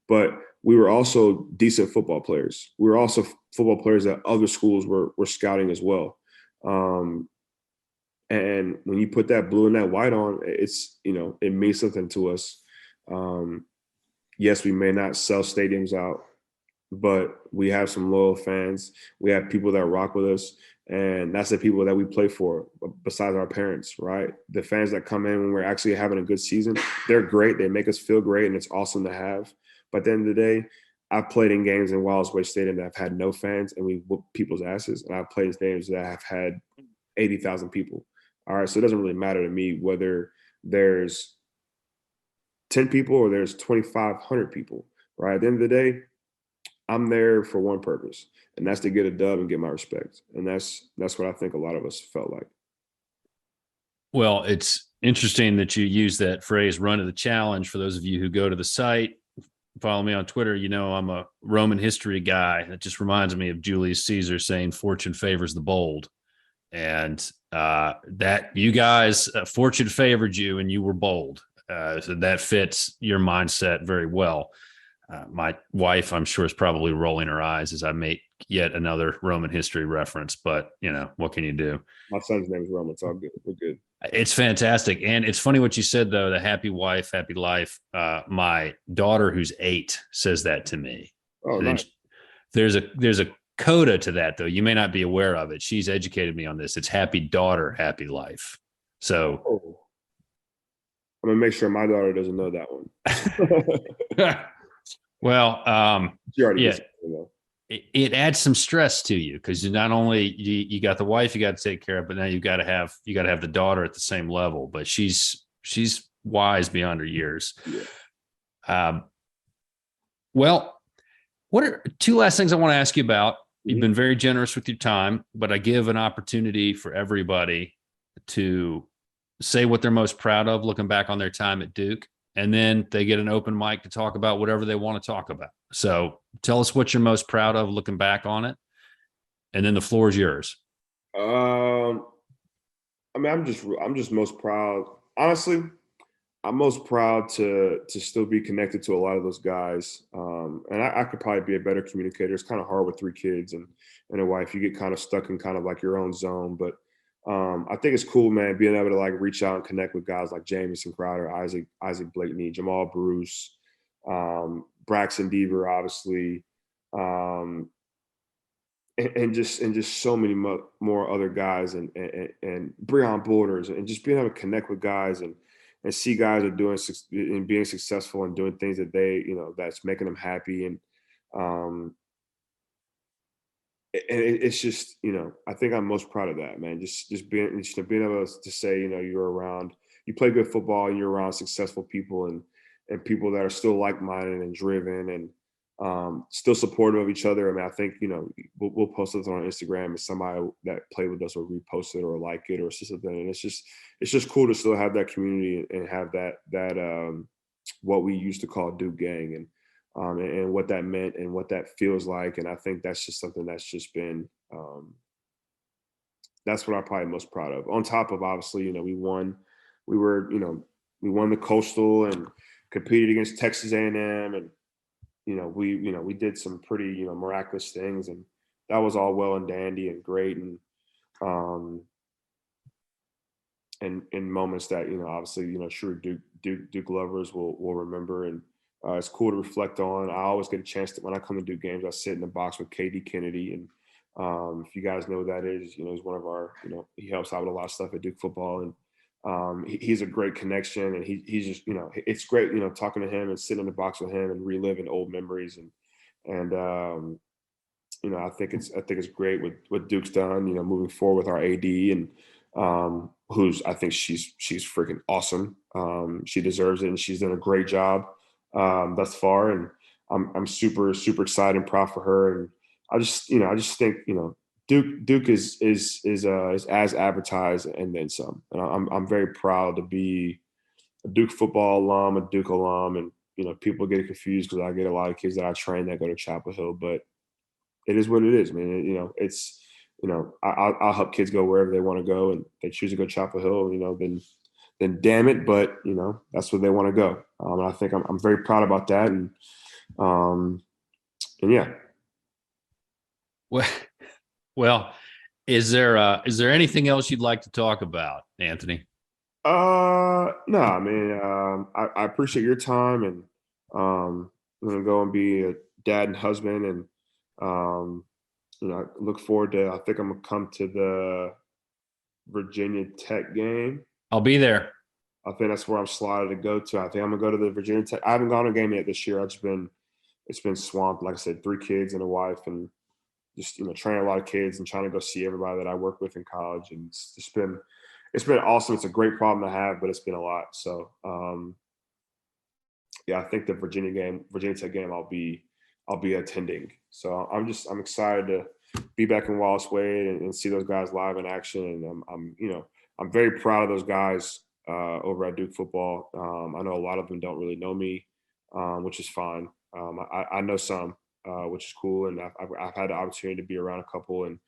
Speaker 2: but we were also decent football players. We were also football players that other schools were scouting as well. And when you put that blue and that white on, it's, it means something to us. Yes, we may not sell stadiums out, but we have some loyal fans. We have people that rock with us, and that's the people that we play for besides our parents, right? The fans that come in when we're actually having a good season, they're great. They make us feel great, and it's awesome to have. But at the end of the day, I've played in games in Wild West Stadium that have had no fans, and we whoop people's asses. And I've played in stadiums that have had 80,000 people. All right, so it doesn't really matter to me whether there's 10 people or there's 2,500 people, right? At the end of the day, I'm there for one purpose, and that's to get a dub and get my respect. And that's what I think a lot of us felt like.
Speaker 1: Well, it's interesting that you use that phrase, run to the challenge. For those of you who go to the site, follow me on Twitter, I'm a Roman history guy. That just reminds me of Julius Caesar saying fortune favors the bold. and that you guys, fortune favored you, and you were bold. So that fits your mindset very well. My wife, I'm sure, is probably rolling her eyes as I make yet another Roman history reference, but what can you do?
Speaker 2: My son's name is Roman. It's all good. We're good.
Speaker 1: It's fantastic. And it's funny what you said, though, the happy wife, happy life. My daughter, who's 8, says that to me.
Speaker 2: Oh,
Speaker 1: And then
Speaker 2: nice.
Speaker 1: there's a coda to that, though. You may not be aware of it. She's educated me on this. It's happy daughter, happy life. So
Speaker 2: Oh, I'm gonna make sure my daughter doesn't know that one.
Speaker 1: well,
Speaker 2: She already
Speaker 1: yeah,
Speaker 2: gets it.
Speaker 1: it adds some stress to you because not only you got the wife you got to take care of, but now you got to have the daughter at the same level. But she's wise beyond her years.
Speaker 2: Yeah.
Speaker 1: Well, what are 2 last things I want to ask you about? You've
Speaker 2: Mm-hmm.
Speaker 1: been very generous with your time, but I give an opportunity for everybody to say what they're most proud of looking back on their time at Duke, and then they get an open mic to talk about whatever they want to talk about. So tell us what you're most proud of looking back on it, and then the floor is yours.
Speaker 2: I mean, I'm just most proud. Honestly, I'm most proud to still be connected to a lot of those guys. And I could probably be a better communicator. It's kind of hard with 3 kids and a wife. You get kind of stuck in kind of like your own zone. But I think it's cool, man, being able to like reach out and connect with guys like Jamison Crowder, Isaac Blakeney, Jamal Bruce, Braxton Deaver, obviously, and just so many more other guys and Breon Borders, and just being able to connect with guys and see guys are doing and being successful and doing things that they that's making them happy. And um it's just I think I'm most proud of that, man. Just being able to say you're around, you play good football and you're around successful people and people that are still like-minded and driven and still supportive of each other. I mean, I think we'll post this on Instagram and somebody that played with us will repost it or like it or something, and it's just cool to still have that community and have that what we used to call Duke Gang, and what that meant and what that feels like. And I think that's just something that's just been that's what I'm probably most proud of. On top of obviously, we won the Coastal and competed against Texas A&M, and we did some pretty miraculous things, and that was all well and dandy and great, and in moments that obviously sure Duke lovers will remember, and it's cool to reflect on. I always get a chance to, when I come to Duke games, I sit in the box with KD Kennedy, and if you guys know who that is, he's one of our he helps out with a lot of stuff at Duke football, and he's a great connection, and he's just it's great talking to him and sitting in the box with him and reliving old memories, and I think it's great what Duke's done moving forward with our AD, and who's, I think she's freaking awesome. She deserves it, and she's done a great job thus far, and I'm super excited and proud for her. And I just think Duke is as advertised and then some, and I'm very proud to be a Duke football alum, a Duke alum, and people get confused because I get a lot of kids that I train that go to Chapel Hill, but it is what it is, man. It's I'll help kids go wherever they want to go, and they choose to go Chapel Hill, then damn it, but that's where they want to go. And I think I'm very proud about that, and yeah.
Speaker 1: Well, is there anything else you'd like to talk about, Anthony?
Speaker 2: No, I mean, I appreciate your time, and I'm gonna go and be a dad and husband, and I look forward to. I think I'm gonna come to the Virginia Tech game.
Speaker 1: I'll be there.
Speaker 2: I think that's where I'm slotted to go to. I think I'm gonna go to the Virginia Tech. I haven't gone to a game yet this year. It's been swamped. Like I said, 3 kids and a wife, and just training a lot of kids and trying to go see everybody that I work with in college. And it's been awesome. It's a great problem to have, but it's been a lot. So yeah, I think the Virginia Tech game, I'll be attending. So I'm excited to be back in Wallace Wade and see those guys live in action. And I'm very proud of those guys over at Duke football. I know a lot of them don't really know me, which is fine. I know some, which is cool, and I've had the opportunity to be around a couple, and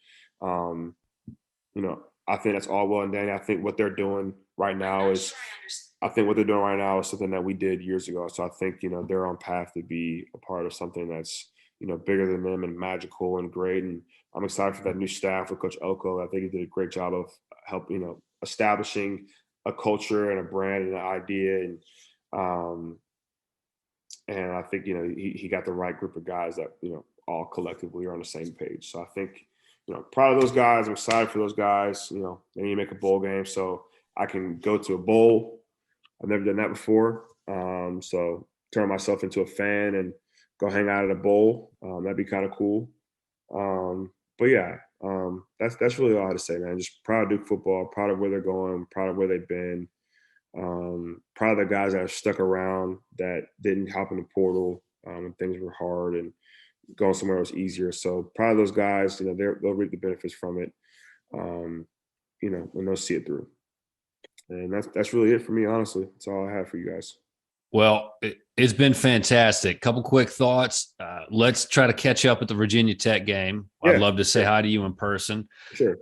Speaker 2: I think that's all well and dandy. I think what they're doing right now is something that we did years ago. So I think, they're on path to be a part of something that's, bigger than them and magical and great. And I'm excited for that new staff with Coach Elko. I think he did a great job of establishing a culture and a brand and an idea. And I think, he got the right group of guys that, all collectively are on the same page. So I think, proud of those guys. I'm excited for those guys. They need to make a bowl game so I can go to a bowl. I've never done that before. So turn myself into a fan and go hang out at a bowl. That'd be kind of cool. But yeah, that's really all I have to say, man. Just proud of Duke football, proud of where they're going, proud of where they've been. Proud of the guys that are stuck around that didn't hop in the portal when things were hard and going somewhere was easier. So proud of those guys. They'll reap the benefits from it. When they'll see it through. And that's really it for me, honestly. That's all I have for you guys.
Speaker 1: Well, it's been fantastic. Couple quick thoughts. Let's try to catch up at the Virginia Tech game. Yeah, I'd love to say hi to you in person.
Speaker 2: Sure.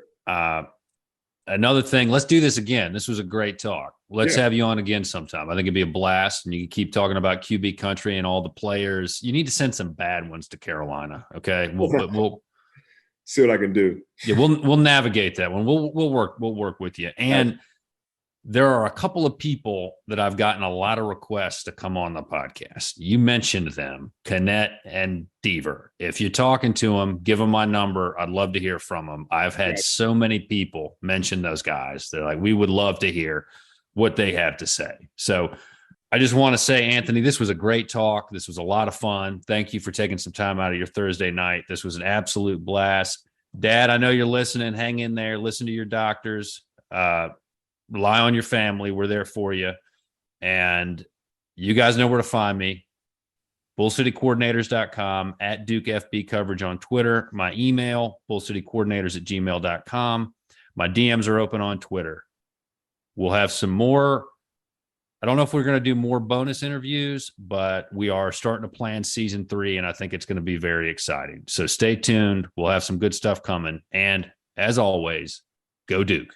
Speaker 1: Another thing, let's do this again. This was a great talk. Let's have you on again sometime. I think it'd be a blast, and you can keep talking about QB country and all the players. You need to send some bad ones to Carolina. Okay, we'll
Speaker 2: see what I can do.
Speaker 1: Yeah, we'll navigate that one. We'll work with you. And there are a couple of people that I've gotten a lot of requests to come on the podcast. You mentioned them, Canet and Deaver. If you're talking to them, give them my number. I'd love to hear from them. I've had so many people mention those guys. They're like, we would love to hear what they have to say. So I just want to say, Anthony, this was a great talk. This was a lot of fun. Thank you for taking some time out of your Thursday night. This was an absolute blast. Dad, I know you're listening. Hang in there. Listen to your doctors. Rely on your family. We're there for you. And you guys know where to find me. BullCityCoordinators.com, at Duke FB coverage on Twitter. My email, BullCityCoordinators@gmail.com. My DMs are open on Twitter. We'll have some more. I don't know if we're going to do more bonus interviews, but we are starting to plan season 3, and I think it's going to be very exciting. So stay tuned. We'll have some good stuff coming. And as always, go Duke.